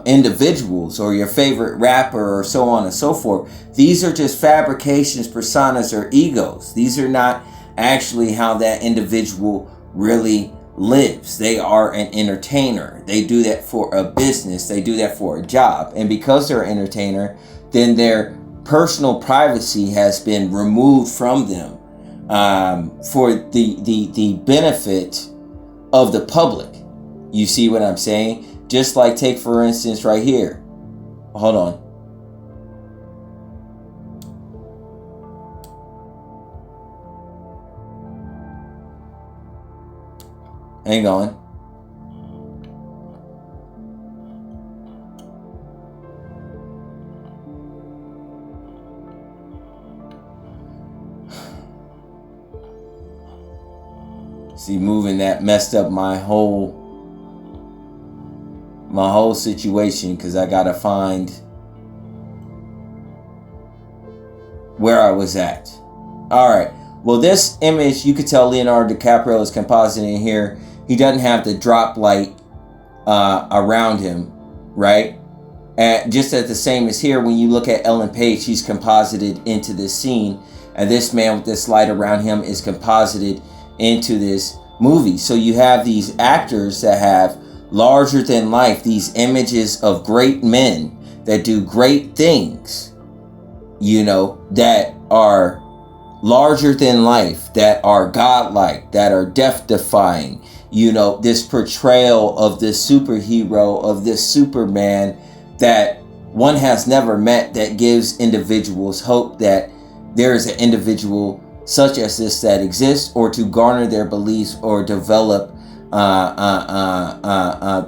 individuals, or your favorite rapper, or so on and so forth. These are just fabrications, personas, or egos. These are not actually how that individual really lives. They are an entertainer. They do that for a business. They do that for a job. And because they're an entertainer, then their personal privacy has been removed from them for the benefit of the public. You see what I'm saying? Just like, take for instance right here. Hold on. Hang on. See, moving that messed up my whole situation, because I gotta find where I was at. All right. Well, this image, you could tell Leonardo DiCaprio is compositing here. He doesn't have the drop light around him, right? And just as the same as here, when you look at Ellen Page, she's composited into this scene, and this man with this light around him is composited into this movie. So you have these actors that have larger than life, these images of great men that do great things, you know, that are larger than life, that are godlike, that are death defying. You know, this portrayal of this superhero, of this Superman that one has never met, that gives individuals hope that there is an individual such as this that exists, or to garner their beliefs or develop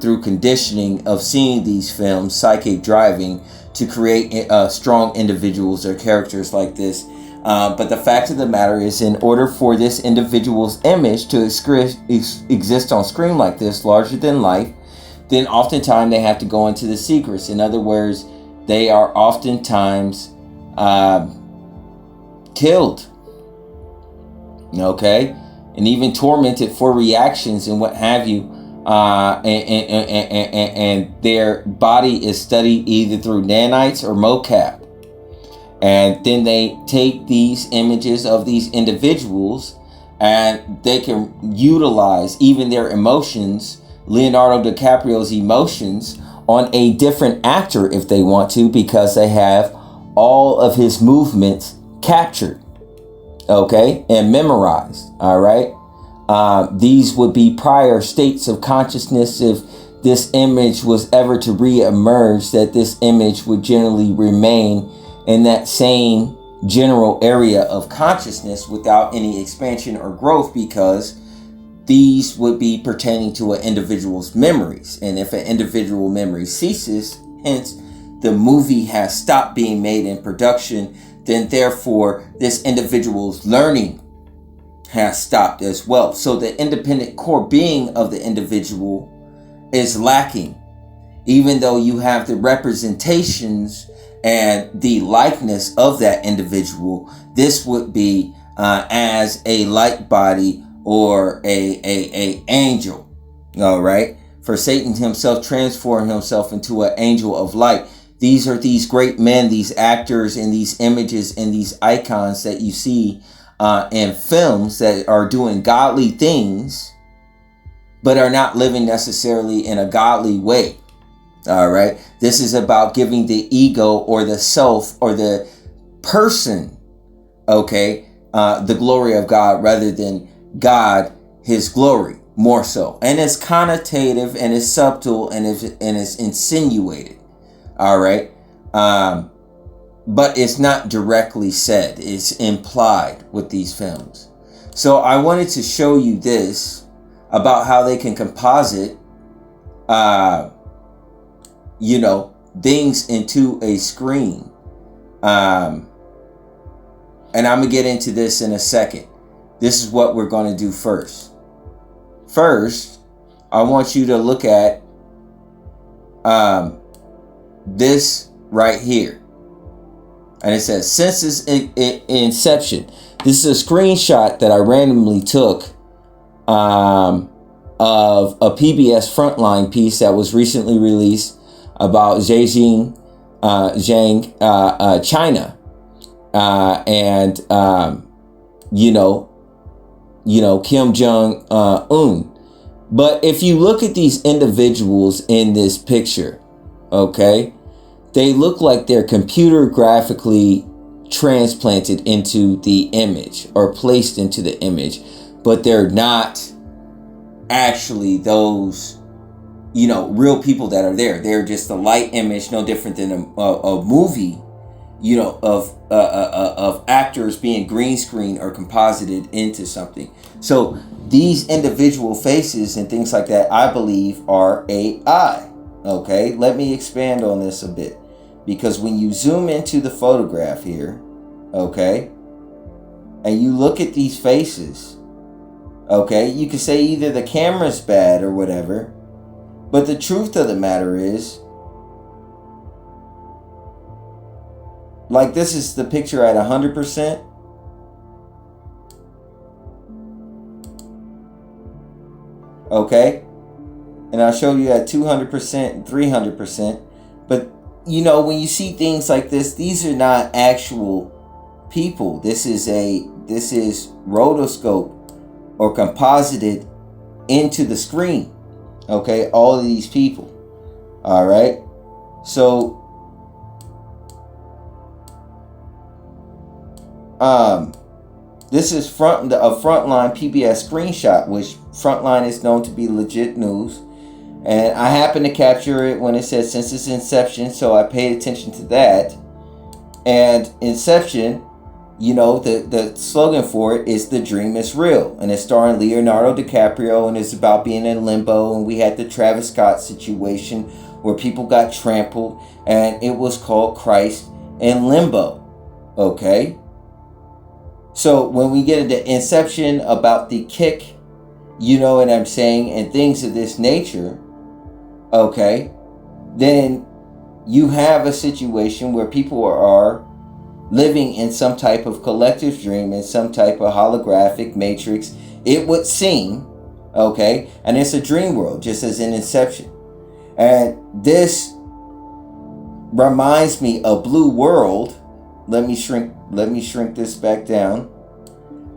through conditioning of seeing these films, psychic driving, to create strong individuals or characters like this. But the fact of the matter is, in order for this individual's image to exist on screen like this, larger than life, then oftentimes they have to go into the secrets. In other words, they are oftentimes killed. Okay? And even tormented for reactions and what have you. And their body is studied either through nanites or mocap. And then they take these images of these individuals and they can utilize even their emotions, Leonardo DiCaprio's emotions, on a different actor if they want to, because they have all of his movements captured, okay, and memorized. All right. These would be prior states of consciousness. If this image was ever to re-emerge, that this image would generally remain in that same general area of consciousness without any expansion or growth, because these would be pertaining to an individual's memories. And if an individual memory ceases, hence the movie has stopped being made in production, then therefore this individual's learning has stopped as well. So the independent core being of the individual is lacking, even though you have the representations and the likeness of that individual. This would be as a light body or a angel. All right. For Satan himself transformed himself into an angel of light. These are these great men, these actors, and these images and these icons that you see in films that are doing godly things, but are not living necessarily in a godly way. All right. This is about giving the ego or the self or the person, okay, the glory of God rather than God, his glory, more so. And it's connotative and it's subtle and it's insinuated. All right. But it's not directly said. It's implied with these films. So I wanted to show you this about how they can composite, things into a screen. And I'm going to get into this in a second. This is what we're going to do first. First, I want you to look at this right here. And it says, since its inception. This is a screenshot that I randomly took of a PBS Frontline piece that was recently released about Zhang, China, and Kim Jong-un. But if you look at these individuals in this picture, okay, they look like they're computer graphically transplanted into the image or placed into the image, but they're not actually those, real people that are there. They're just a light image, no different than a movie, of actors being green screen or composited into something. So these individual faces and things like that, I believe, are AI. Okay, let me expand on this a bit. Because when you zoom into the photograph here, okay, and you look at these faces, okay, you can say either the camera's bad or whatever, but the truth of the matter is, like, this is the picture at 100%. Okay, and I'll show you at 200% and 300%. But when you see things like this, these are not actual people. This is rotoscope or composited into the screen. Okay, all of these people. All right. So this is a Frontline PBS screenshot, which Frontline is known to be legit news. And I happened to capture it when it said since its inception, so I paid attention to that. And Inception, the slogan for it is "The Dream is Real," and it's starring Leonardo DiCaprio, and it's about being in limbo. And we had the Travis Scott situation where people got trampled, and it was called Christ in Limbo. Okay. So when we get into Inception about the kick, you know what I'm saying, and things of this nature, okay, then you have a situation where people are living in some type of collective dream, in some type of holographic matrix, it would seem, okay, and it's a dream world, just as in Inception. And this reminds me of Blue World. Let me shrink this back down.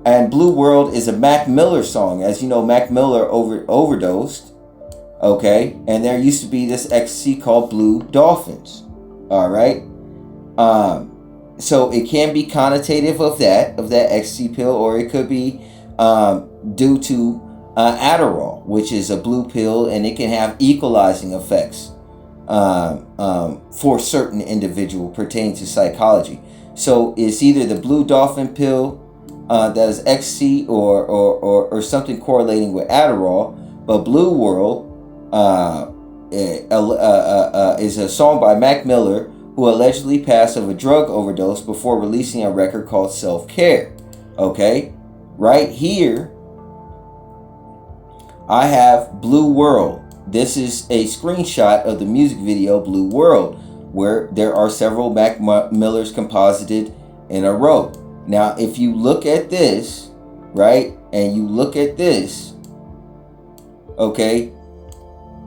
And Blue World is a Mac Miller song. As you know, Mac Miller overdosed. Okay, and there used to be this ecstasy called Blue Dolphins. All right. So it can be connotative of that ecstasy pill, or it could be due to Adderall, which is a blue pill, and it can have equalizing effects for certain individual pertaining to psychology. So it's either the Blue Dolphin pill that is ecstasy or something correlating with Adderall. But Blue World is a song by Mac Miller, who allegedly passed of a drug overdose before releasing a record called Self-Care. Okay, right here I have Blue World. This is a screenshot of the music video Blue World, where there are several Mac Millers composited in a row. Now, if you look at this, right, and you look at this, okay,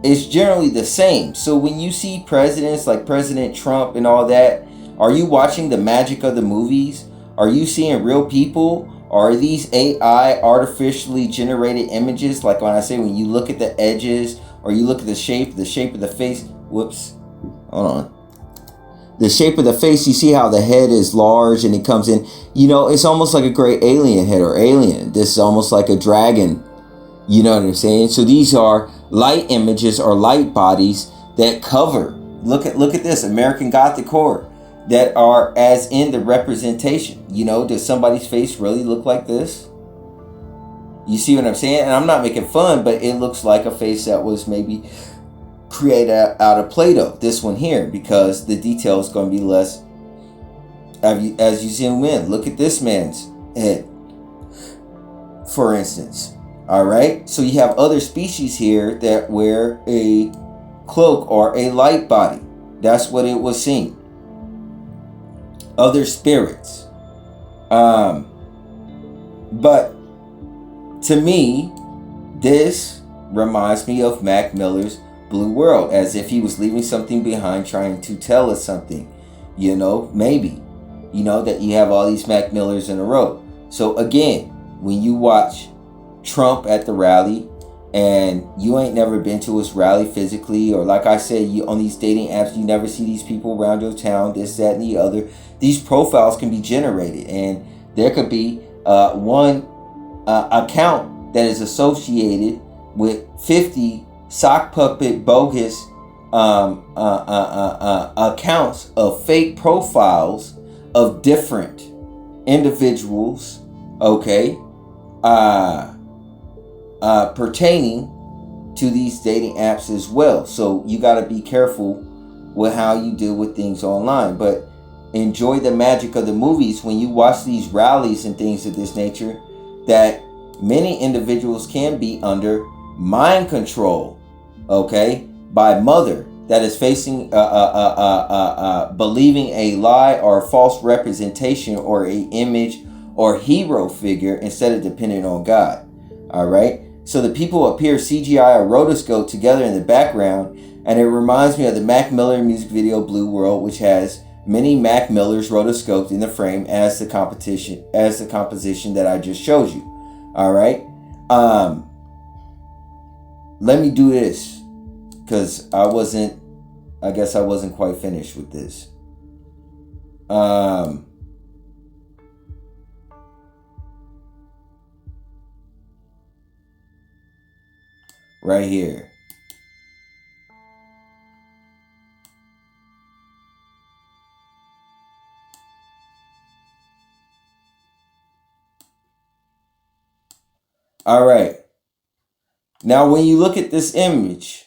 it's generally the same. So when you see presidents like President Trump and all that, are you watching the magic of the movies? Are you seeing real people? Or are these AI artificially generated images? Like when I say, when you look at the edges, or you look at the shape of the face. Whoops, hold on. The shape of the face, you see how the head is large and it comes in. It's almost like a great alien head or alien. This is almost like a dragon. You know what I'm saying? So these are light images or light bodies that cover. Look at this American Gothic horror that are as in the representation. Does somebody's face really look like this? You see what I'm saying? And I'm not making fun, but it looks like a face that was maybe created out of Play-Doh. This one here, because the detail is going to be less. As you zoom in, look at this man's head, for instance. All right. So you have other species here that wear a cloak or a light body. That's what it was seeing. Other spirits. But to me, this reminds me of Mac Miller's Blue World, as if he was leaving something behind, trying to tell us something. You know, maybe. You know, that you have all these Mac Millers in a row. So again, when you watch Trump at the rally, and you ain't never been to his rally physically, or like I said, you on these dating apps, you never see these people around your town, this, that, and the other. These profiles can be generated, and there could be one account that is associated with 50 sock puppet bogus accounts of fake profiles of different individuals, okay, pertaining to these dating apps as well. So you got to be careful with how you deal with things online, but enjoy the magic of the movies when you watch these rallies and things of this nature, that many individuals can be under mind control, okay, by mother that is facing believing a lie or a false representation or a image or hero figure instead of depending on God. All right. So the people appear CGI or rotoscope together in the background, and it reminds me of the Mac Miller music video Blue World, which has many Mac Millers rotoscoped in the frame as the composition that I just showed you. All right. Let me do this, because I guess I wasn't quite finished with this. Right here. All right. Now, when you look at this image,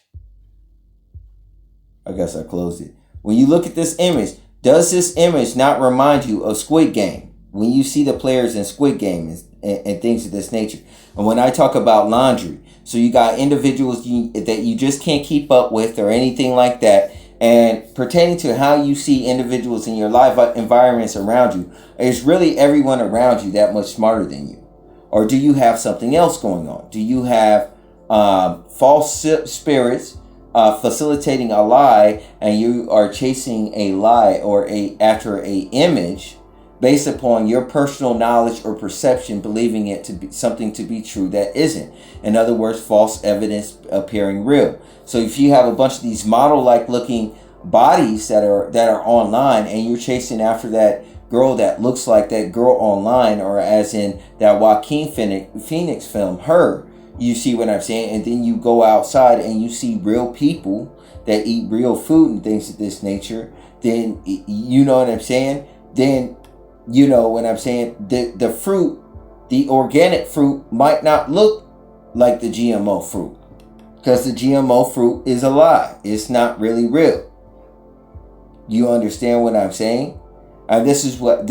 I guess I closed it. When you look at this image, does this image not remind you of Squid Game? When you see the players in Squid Game and things of this nature. And when I talk about laundry, so you got individuals that you just can't keep up with or anything like that. And pertaining to how you see individuals in your life environments around you, is really everyone around you that much smarter than you? Or do you have something else going on? Do you have false spirits facilitating a lie, and you are chasing a lie or after a image based upon your personal knowledge or perception, believing it to be something to be true that isn't? In other words, false evidence appearing real. So if you have a bunch of these model-like looking bodies that are online, and you're chasing after that girl that looks like that girl online, or as in that Joaquin Phoenix film, Her, you see what I'm saying? And then you go outside and you see real people that eat real food and things of this nature, then you know what I'm saying? Then you know what I'm saying? The fruit, the organic fruit, might not look like the GMO fruit, because the GMO fruit is a lie. It's not really real. You understand what I'm saying? And this is what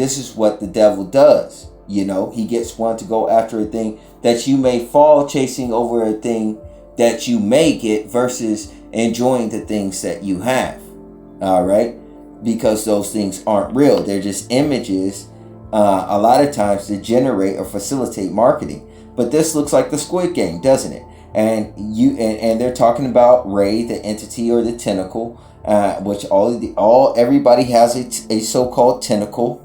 the devil does. You know, he gets one to go after a thing that you may fall chasing over a thing that you may get, versus enjoying the things that you have. All right. Because those things aren't real. They're just images, a lot of times, to generate or facilitate marketing. But this looks like the Squid Game, doesn't it? And they're talking about Ray, the entity or the tentacle, which everybody has a so-called tentacle.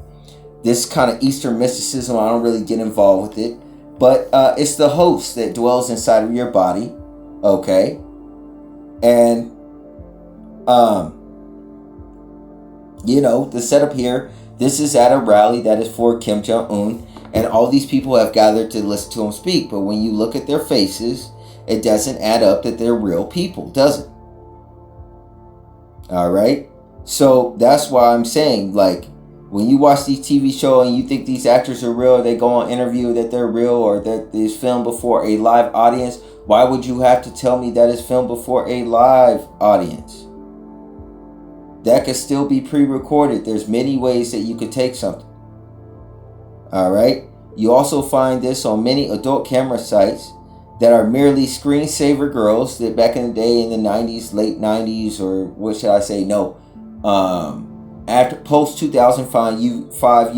This kind of Eastern mysticism, I don't really get involved with it, but it's the host that dwells inside of your body, okay? And you know, the setup here, this is at a rally that is for Kim Jong-un, and all these people have gathered to listen to him speak. But when you look at their faces, it doesn't add up that they're real people, does it? All right. So that's why I'm saying, like, When you watch these TV shows and you think these actors are real, they go on interview that they're real or that it's filmed before a live audience. Why would you have to tell me that it's filmed before a live audience? That could still be pre-recorded. There's many ways that you could take something. All right. You also find this on many adult camera sites that are merely screensaver girls that back in the day in the 90s, late 90s, or what should I say? No. After post 2005, you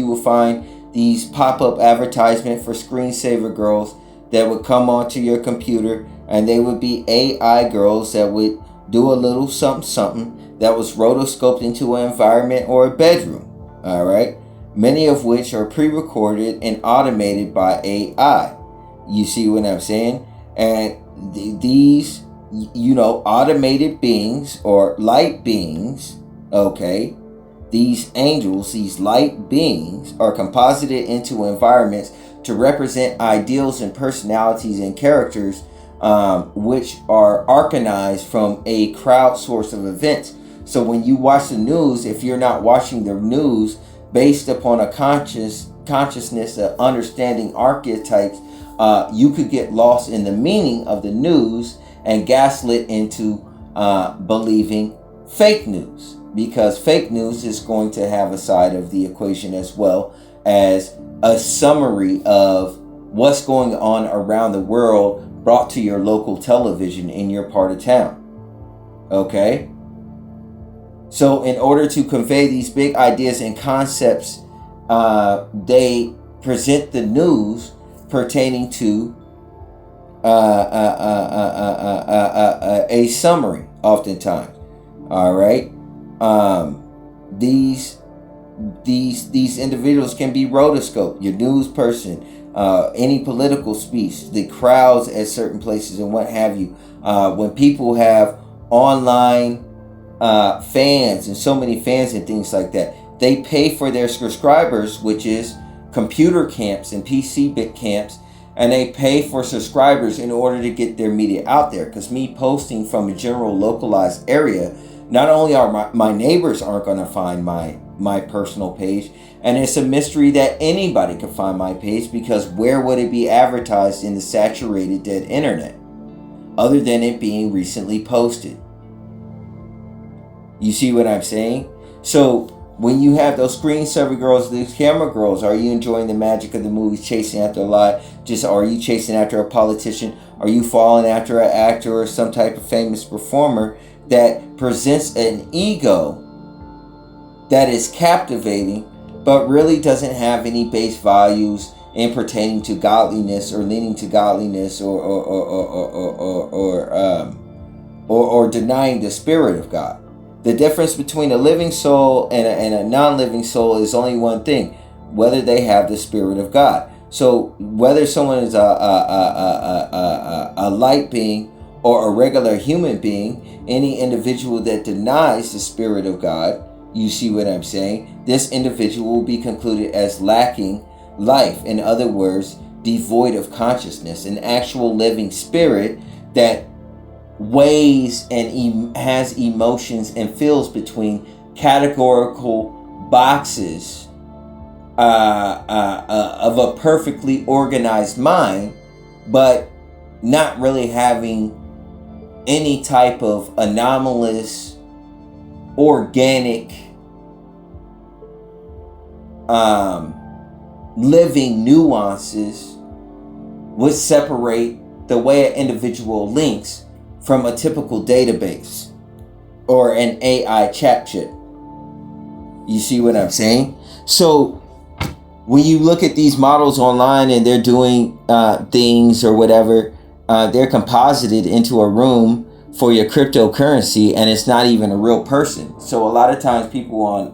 will find these pop-up advertisement for screensaver girls that would come onto your computer, and they would be AI girls that would do a little something that was rotoscoped into an environment or a bedroom. All right. Many of which are pre-recorded and automated by AI. You see what I'm saying? And these, automated beings or light beings, okay, these angels, these light beings are composited into environments to represent ideals and personalities and characters, which are arcanized from a crowdsource of events. So when you watch the news, if you're not watching the news based upon a consciousness of understanding archetypes, you could get lost in the meaning of the news and gaslit into believing fake news, because fake news is going to have a side of the equation as well as a summary of what's going on around the world brought to your local television in your part of town. Okay? So in order to convey these big ideas and concepts, they present the news pertaining to a summary oftentimes. All right. These individuals can be rotoscoped, your news person, any political speech, the crowds at certain places and what have you. When people have online fans and so many fans and things like that, they pay for their subscribers, which is computer camps and PC bit camps, and they pay for subscribers in order to get their media out there. Because me posting from a general localized area, not only are my neighbors aren't going to find my personal page, and it's a mystery that anybody can find my page, because where would it be advertised in the saturated dead internet other than it being recently posted? You see what I'm saying? So when you have those screensaver girls, these camera girls, are you enjoying the magic of the movies, chasing after a lie? Just are you chasing after a politician? Are you falling after an actor or some type of famous performer that presents an ego that is captivating, but really doesn't have any base values in pertaining to godliness or leaning to godliness or denying the spirit of God? The difference between a living soul and a non-living soul is only one thing: whether they have the spirit of God. So whether someone is a light being or a regular human being, any individual that denies the spirit of God, you see what I'm saying? This individual will be concluded as lacking life. In other words, devoid of consciousness, an actual living spirit that weighs and has emotions and feels between categorical boxes of a perfectly organized mind, but not really having any type of anomalous, organic, living nuances would separate the way an individual links from a typical database or an AI chat chip. You see what I'm saying? So when you look at these models online and they're doing things or whatever, they're composited into a room for your cryptocurrency, and it's not even a real person. So a lot of times people on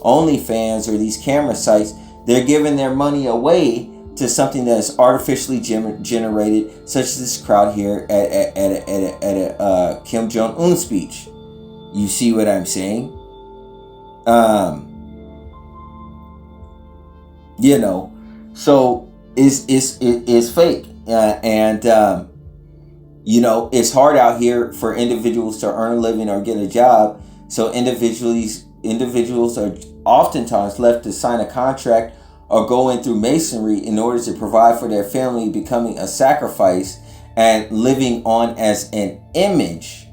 OnlyFans or these camera sites, they're giving their money away to something that is artificially generated, such as this crowd here at a Kim Jong-un speech. You see what I'm saying? So it's fake, and it's hard out here for individuals to earn a living or get a job. So individuals individuals are oftentimes left to sign a contract or going through masonry in order to provide for their family, becoming a sacrifice and living on as an image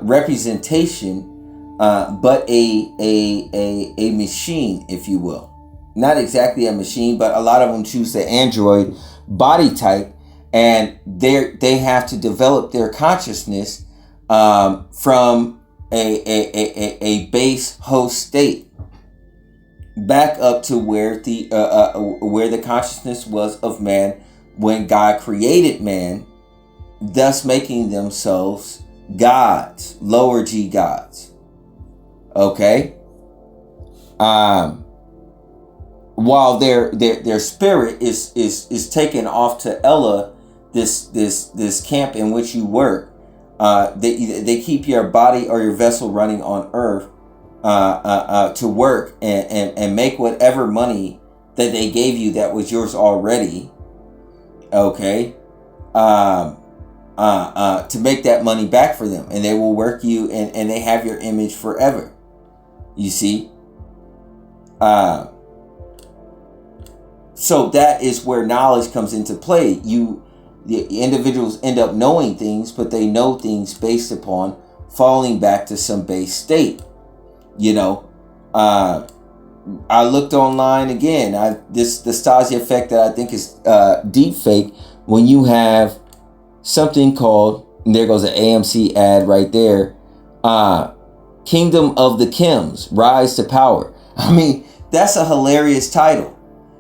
representation, but a machine, if you will. Not exactly a machine, but a lot of them choose the android body type, and they have to develop their consciousness from a base host state back up to where the consciousness was of man when God created man, thus making themselves gods, lower G gods. Okay. While their spirit is taken off to Ella, this camp in which you work, they keep your body or your vessel running on Earth to work and make whatever money that they gave you that was yours already. Okay. To make that money back for them, and they will work you, and they have your image forever. You see. So that is where knowledge comes into play. The individuals end up knowing things, but they know things based upon falling back to some base state. You know, I looked online again. The Stasi effect that I think is DeepFake, when you have something called, and there goes an AMC ad right there, Kingdom of the Kims, Rise to Power. I mean, that's a hilarious title.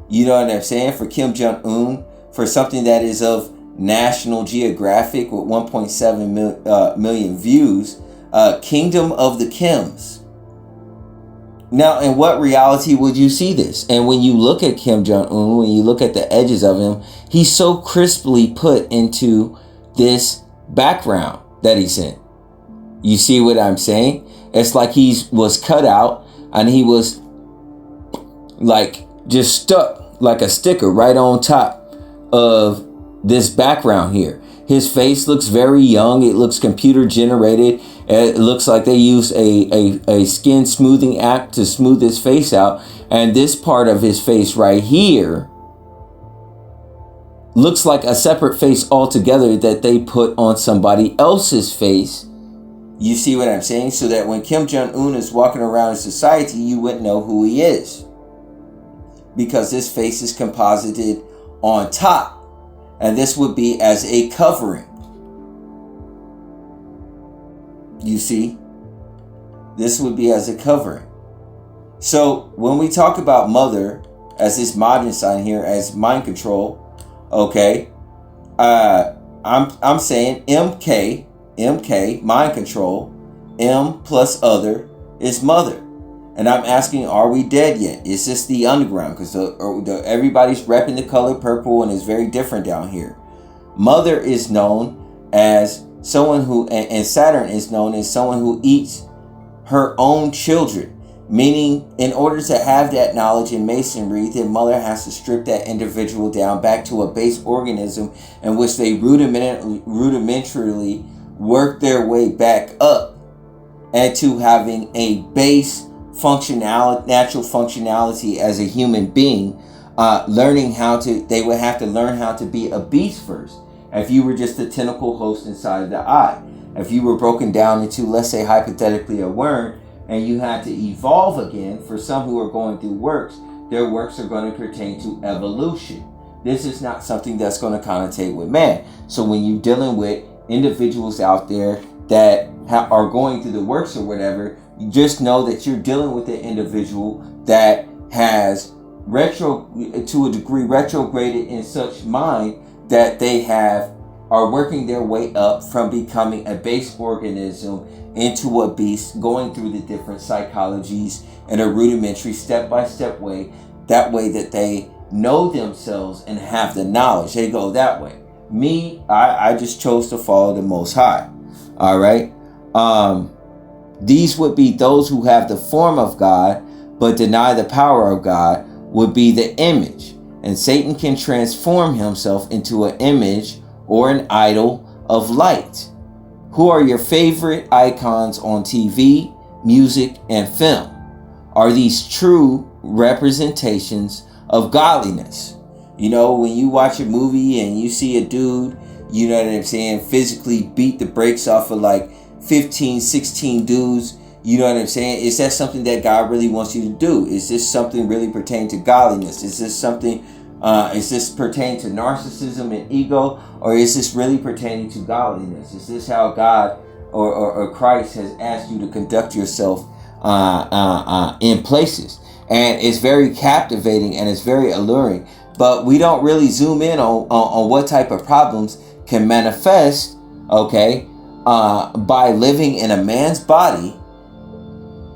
You know what I'm saying? For Kim Jong-un, for something that is of National Geographic with 1.7 million views, Kingdom of the Kims. Now, in what reality would you see this? And when you look at Kim Jong-un, when you look at the edges of him, he's so crisply put into this background that he's in. You see what I'm saying? It's like he was cut out and he was like just stuck like a sticker right on top of this background here. His face looks very young. It looks computer generated. It looks like they used a skin smoothing app to smooth his face out. And this part of his face right here looks like a separate face altogether that they put on somebody else's face. You see what I'm saying? So that when Kim Jong-un is walking around in society, you wouldn't know who he is, because this face is composited on top. And this would be as a covering. You see? This would be as a covering. So when we talk about mother as this modern sign here as mind control, okay, I'm saying MK, mind control, M plus other is mother. And I'm asking, are we dead yet? Is this the underground? Because everybody's repping the color purple and it's very different down here. Mother is known as someone who, and Saturn is known as someone who eats her own children. Meaning, in order to have that knowledge in masonry, the mother has to strip that individual down back to a base organism in which they rudimentarily work their way back up and to having a base natural functionality as a human being, they would have to learn how to be a beast first. If you were just a tentacle host inside of the eye, if you were broken down into, let's say hypothetically, a worm, and you had to evolve again, for some who are going through works, their works are going to pertain to evolution. This is not something that's going to connotate with man. So when you're dealing with individuals out there that are going through the works or whatever, you just know that you're dealing with an individual that has to a degree retrograded in such mind that they are working their way up from becoming a base organism into a beast, going through the different psychologies in a rudimentary step-by-step way, that way that they know themselves and have the knowledge. They go that way. Me, I just chose to follow the Most High. All right. These would be those who have the form of God but deny the power of God, would be the image. And Satan can transform himself into an image or an idol of light. Who are your favorite icons on TV, music, and film? Are these true representations of godliness? You know, when you watch a movie and you see a dude, you know what I'm saying, physically beat the brakes off of like 15, 16 dudes, you know what I'm saying? Is that something that God really wants you to do? Is this something really pertaining to godliness? Is this something, is this pertaining to narcissism and ego? Or is this really pertaining to godliness? Is this how God or Christ has asked you to conduct yourself in places? And it's very captivating and it's very alluring. But we don't really zoom in on what type of problems can manifest, okay, by living in a man's body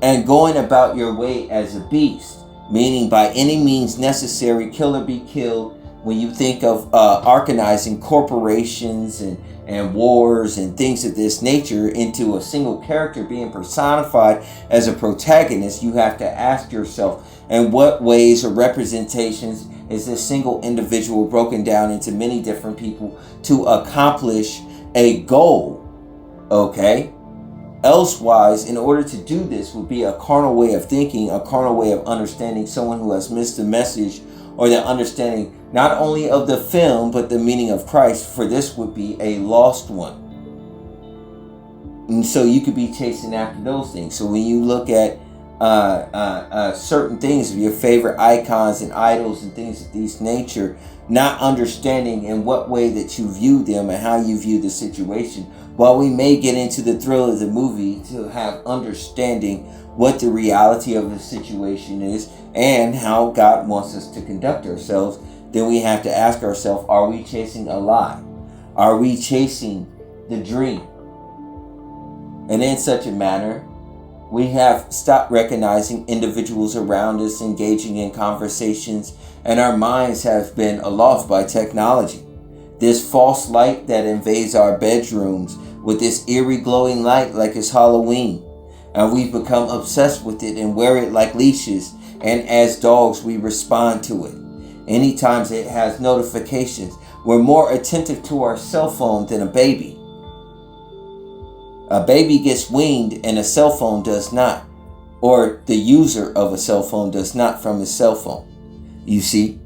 and going about your way as a beast, meaning by any means necessary, kill or be killed. When you think of arcanizing corporations and wars and things of this nature into a single character being personified as a protagonist, you have to ask yourself, in what ways or representations is this single individual broken down into many different people to accomplish a goal? Okay? Elsewise, in order to do this would be a carnal way of thinking, a carnal way of understanding, someone who has missed the message or the understanding not only of the film but the meaning of Christ, for this would be a lost one. And so you could be chasing after those things. So when you look at certain things of your favorite icons and idols and things of this nature, not understanding in what way that you view them and how you view the situation, while we may get into the thrill of the movie to have understanding what the reality of the situation is and how God wants us to conduct ourselves, then we have to ask ourselves, are we chasing a lie? Are we chasing the dream? And in such a manner, we have stopped recognizing individuals around us engaging in conversations, and our minds have been aloft by technology. This false light that invades our bedrooms with this eerie glowing light like it's Halloween. And we've become obsessed with it and wear it like leashes, and as dogs we respond to it. Anytime it has notifications, we're more attentive to our cell phone than a baby. A baby gets weaned and a cell phone does not. Or the user of a cell phone does not from his cell phone. You see?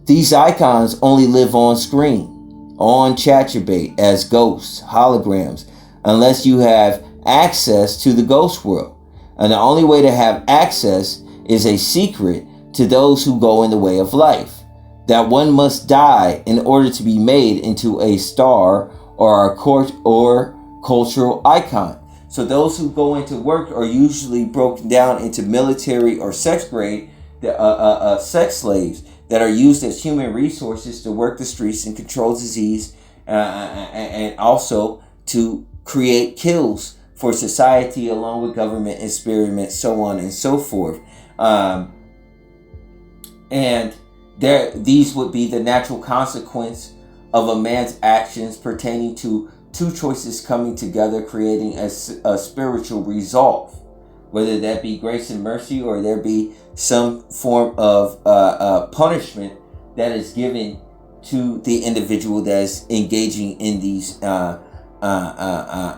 These icons only live on screen, on ChatGPT, as ghosts, holograms, unless you have access to the ghost world. And the only way to have access is a secret to those who go in the way of life, that one must die in order to be made into a star or a court or cultural icon. So those who go into work are usually broken down into military or sex grade, sex slaves that are used as human resources to work the streets and control disease, and also to create kills for society along with government experiments, so on and so forth. And these would be the natural consequence of a man's actions pertaining to two choices coming together, creating a spiritual resolve, whether that be grace and mercy or there be some form of punishment that is given to the individual that is engaging in these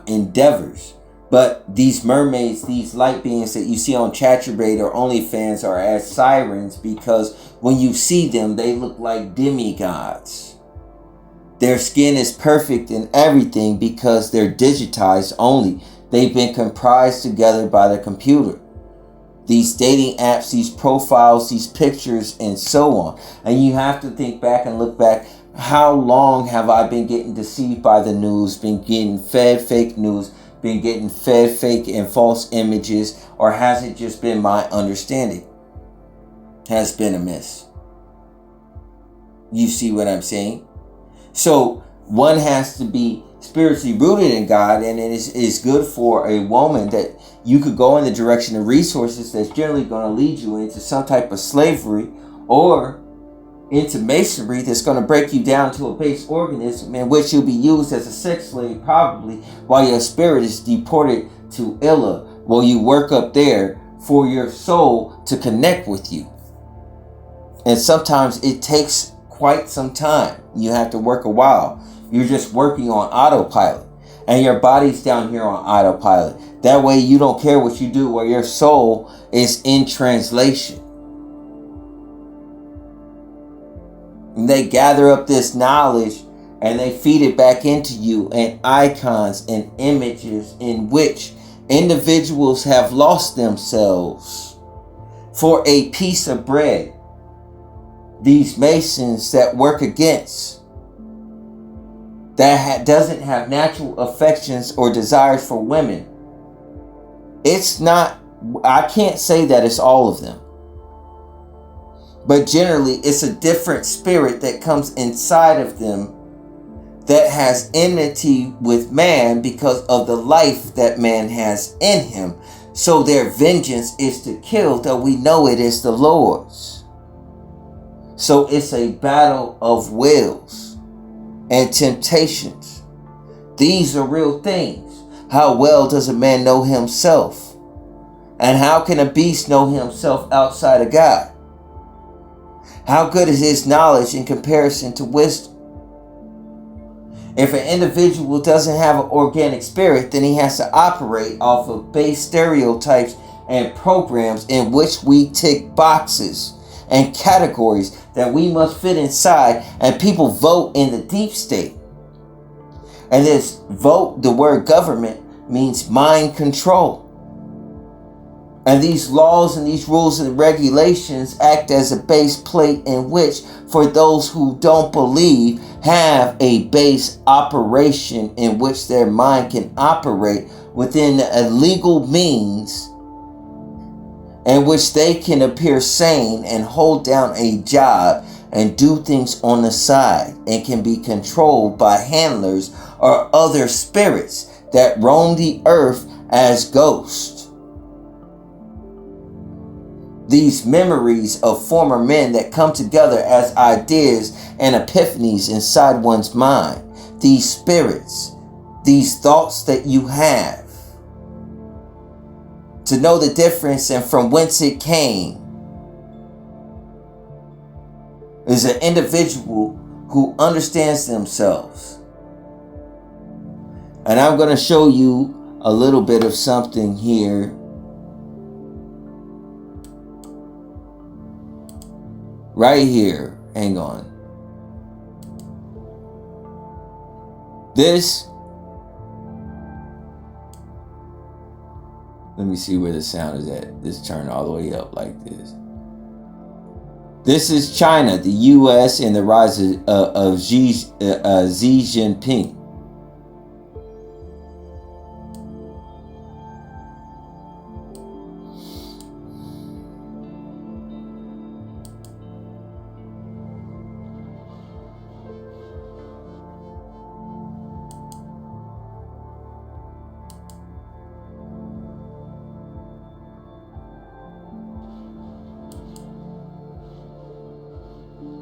endeavors. But these mermaids, these light beings that you see on ChatGPT or OnlyFans are as sirens, because when you see them, they look like demigods. Their skin is perfect and everything because they're digitized only. They've been comprised together by the computer. These dating apps, these profiles, these pictures, and so on. And you have to think back and look back. How long have I been getting deceived by the news, been getting fed fake news, been getting fed fake and false images, or has it just been my understanding has been amiss? You see what I'm saying? So one has to be spiritually rooted in God, and it is good for a woman that you could go in the direction of resources that's generally going to lead you into some type of slavery or into masonry that's going to break you down to a base organism in which you'll be used as a sex slave probably while your spirit is deported to Illa, while you work up there for your soul to connect with you. And sometimes it takes quite some time. You have to work a while. You're just working on autopilot. And your body's down here on autopilot. That way you don't care what you do, where your soul is in translation. And they gather up this knowledge and they feed it back into you in icons and images in which individuals have lost themselves for a piece of bread. These Masons that work against, that doesn't have natural affections or desires for women. It's not, I can't say that it's all of them. But generally, it's a different spirit that comes inside of them that has enmity with man because of the life that man has in him. So their vengeance is to kill, though we know it is the Lord's. So it's a battle of wills and temptations. These are real things. How well does a man know himself? And how can a beast know himself outside of God? How good is his knowledge in comparison to wisdom? If an individual doesn't have an organic spirit, then he has to operate off of base stereotypes and programs in which we tick boxes and categories that we must fit inside, and people vote in the deep state. And this vote, the word government, means mind control. And these laws and these rules and regulations act as a base plate in which, for those who don't believe, have a base operation in which their mind can operate within a legal means in which they can appear sane and hold down a job and do things on the side and can be controlled by handlers or other spirits that roam the earth as ghosts. These memories of former men that come together as ideas and epiphanies inside one's mind. These spirits, these thoughts that you have. To know the difference and from whence it came is an individual who understands themselves. And I'm going to show you a little bit of something here. Right here. Hang on. This. Let me see where the sound is at. This turn all the way up like this. This is China, the U.S., and the rise of Xi Jinping.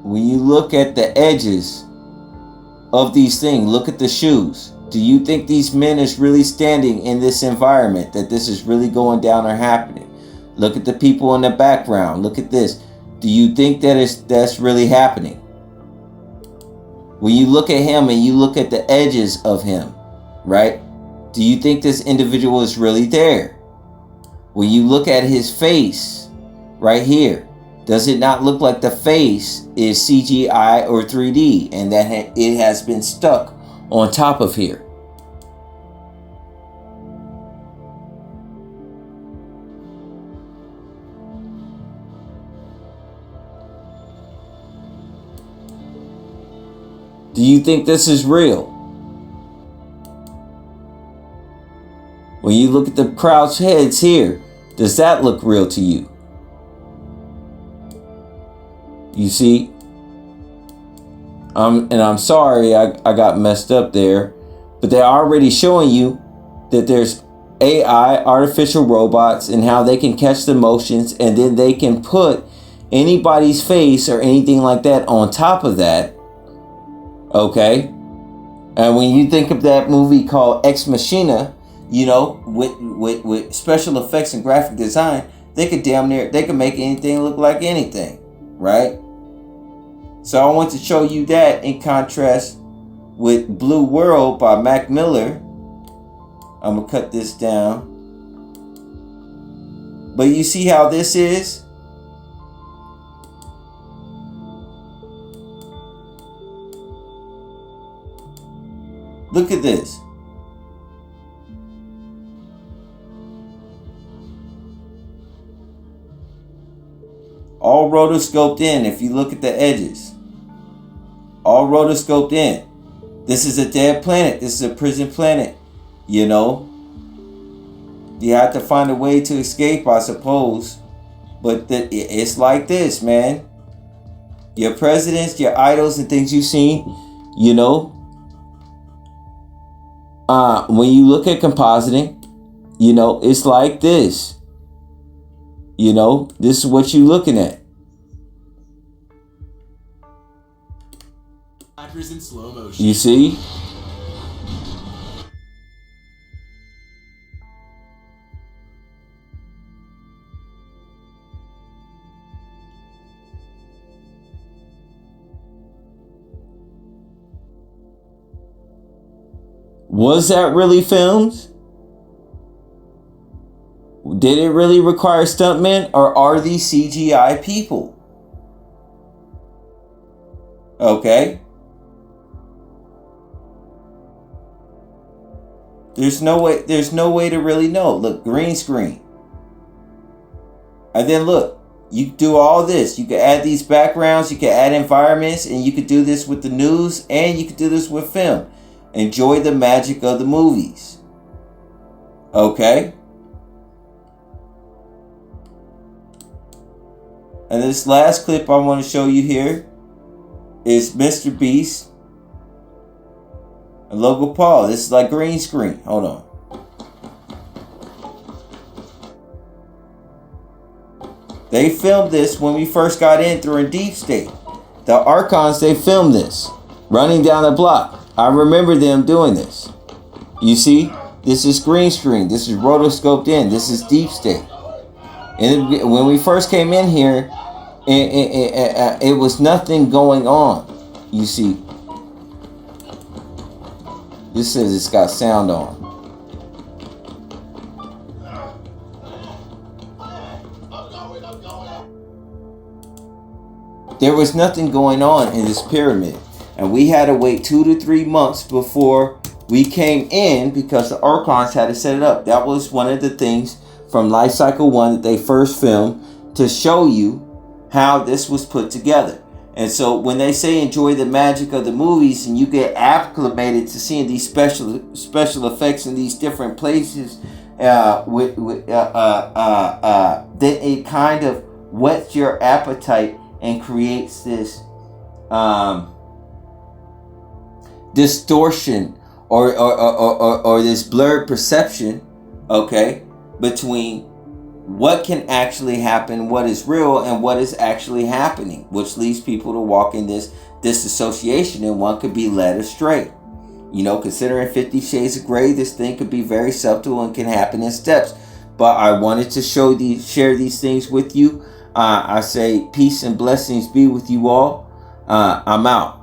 When you look at the edges of these things, look at the shoes. Do you think these men is really standing in this environment, that this is really going down or happening? Look at the people in the background. Look at this. Do you think that's really happening? When you look at him and you look at the edges of him, right? Do you think this individual is really there? When you look at his face right here, does it not look like the face is CGI or 3D and that it has been stuck on top of here? Do you think this is real? When you look at the crouched heads here, does that look real to you? You see, and I'm sorry I got messed up there, but they're already showing you that there's AI, artificial robots, and how they can catch the motions, and then they can put anybody's face or anything like that on top of that. Okay, and when you think of that movie called Ex Machina, you know, with special effects and graphic design, they could make anything look like anything. Right? So I want to show you that in contrast with Blue World by Mac Miller I'm gonna cut this down. But you see how this is? Look at this. All rotoscoped in if you look at the edges. All rotoscoped in. This is a dead planet. This is a prison planet. You know? You have to find a way to escape, I suppose. But it's like this, man. Your presidents, your idols, and things you've seen, you know? When you look at compositing, you know, it's like this. You know, this is what you're looking at. Actors in slow motion. You see? Was that really filmed? Did it really require stuntmen, or are these CGI people? Okay. There's no way to really know. Look, green screen. And then look, you do all this. You can add these backgrounds, you can add environments, and you could do this with the news, and you could do this with film. Enjoy the magic of the movies. Okay? And this last clip I want to show you here is Mr. Beast and Logan Paul. This is like green screen. Hold on. They filmed this when we first got in during Deep State. The Archons, they filmed this. Running down the block. I remember them doing this. You see? This is green screen. This is rotoscoped in. This is Deep State. And when we first came in here, it was nothing going on. You see? This says it's got sound on. There was nothing going on in this pyramid. And we had to wait 2 to 3 months before we came in because the Archons had to set it up. That was one of the things from Life Cycle 1 that they first filmed to show you how this was put together. And so when they say enjoy the magic of the movies and you get acclimated to seeing these special effects in these different places, then it kind of whets your appetite and creates this distortion or this blurred perception, okay, between what can actually happen, what is real, and what is actually happening, which leads people to walk in this disassociation, and one could be led astray. You know, considering 50 Shades of Grey, this thing could be very subtle and can happen in steps. But I wanted to share these things with you. I say peace and blessings be with you all. I'm out.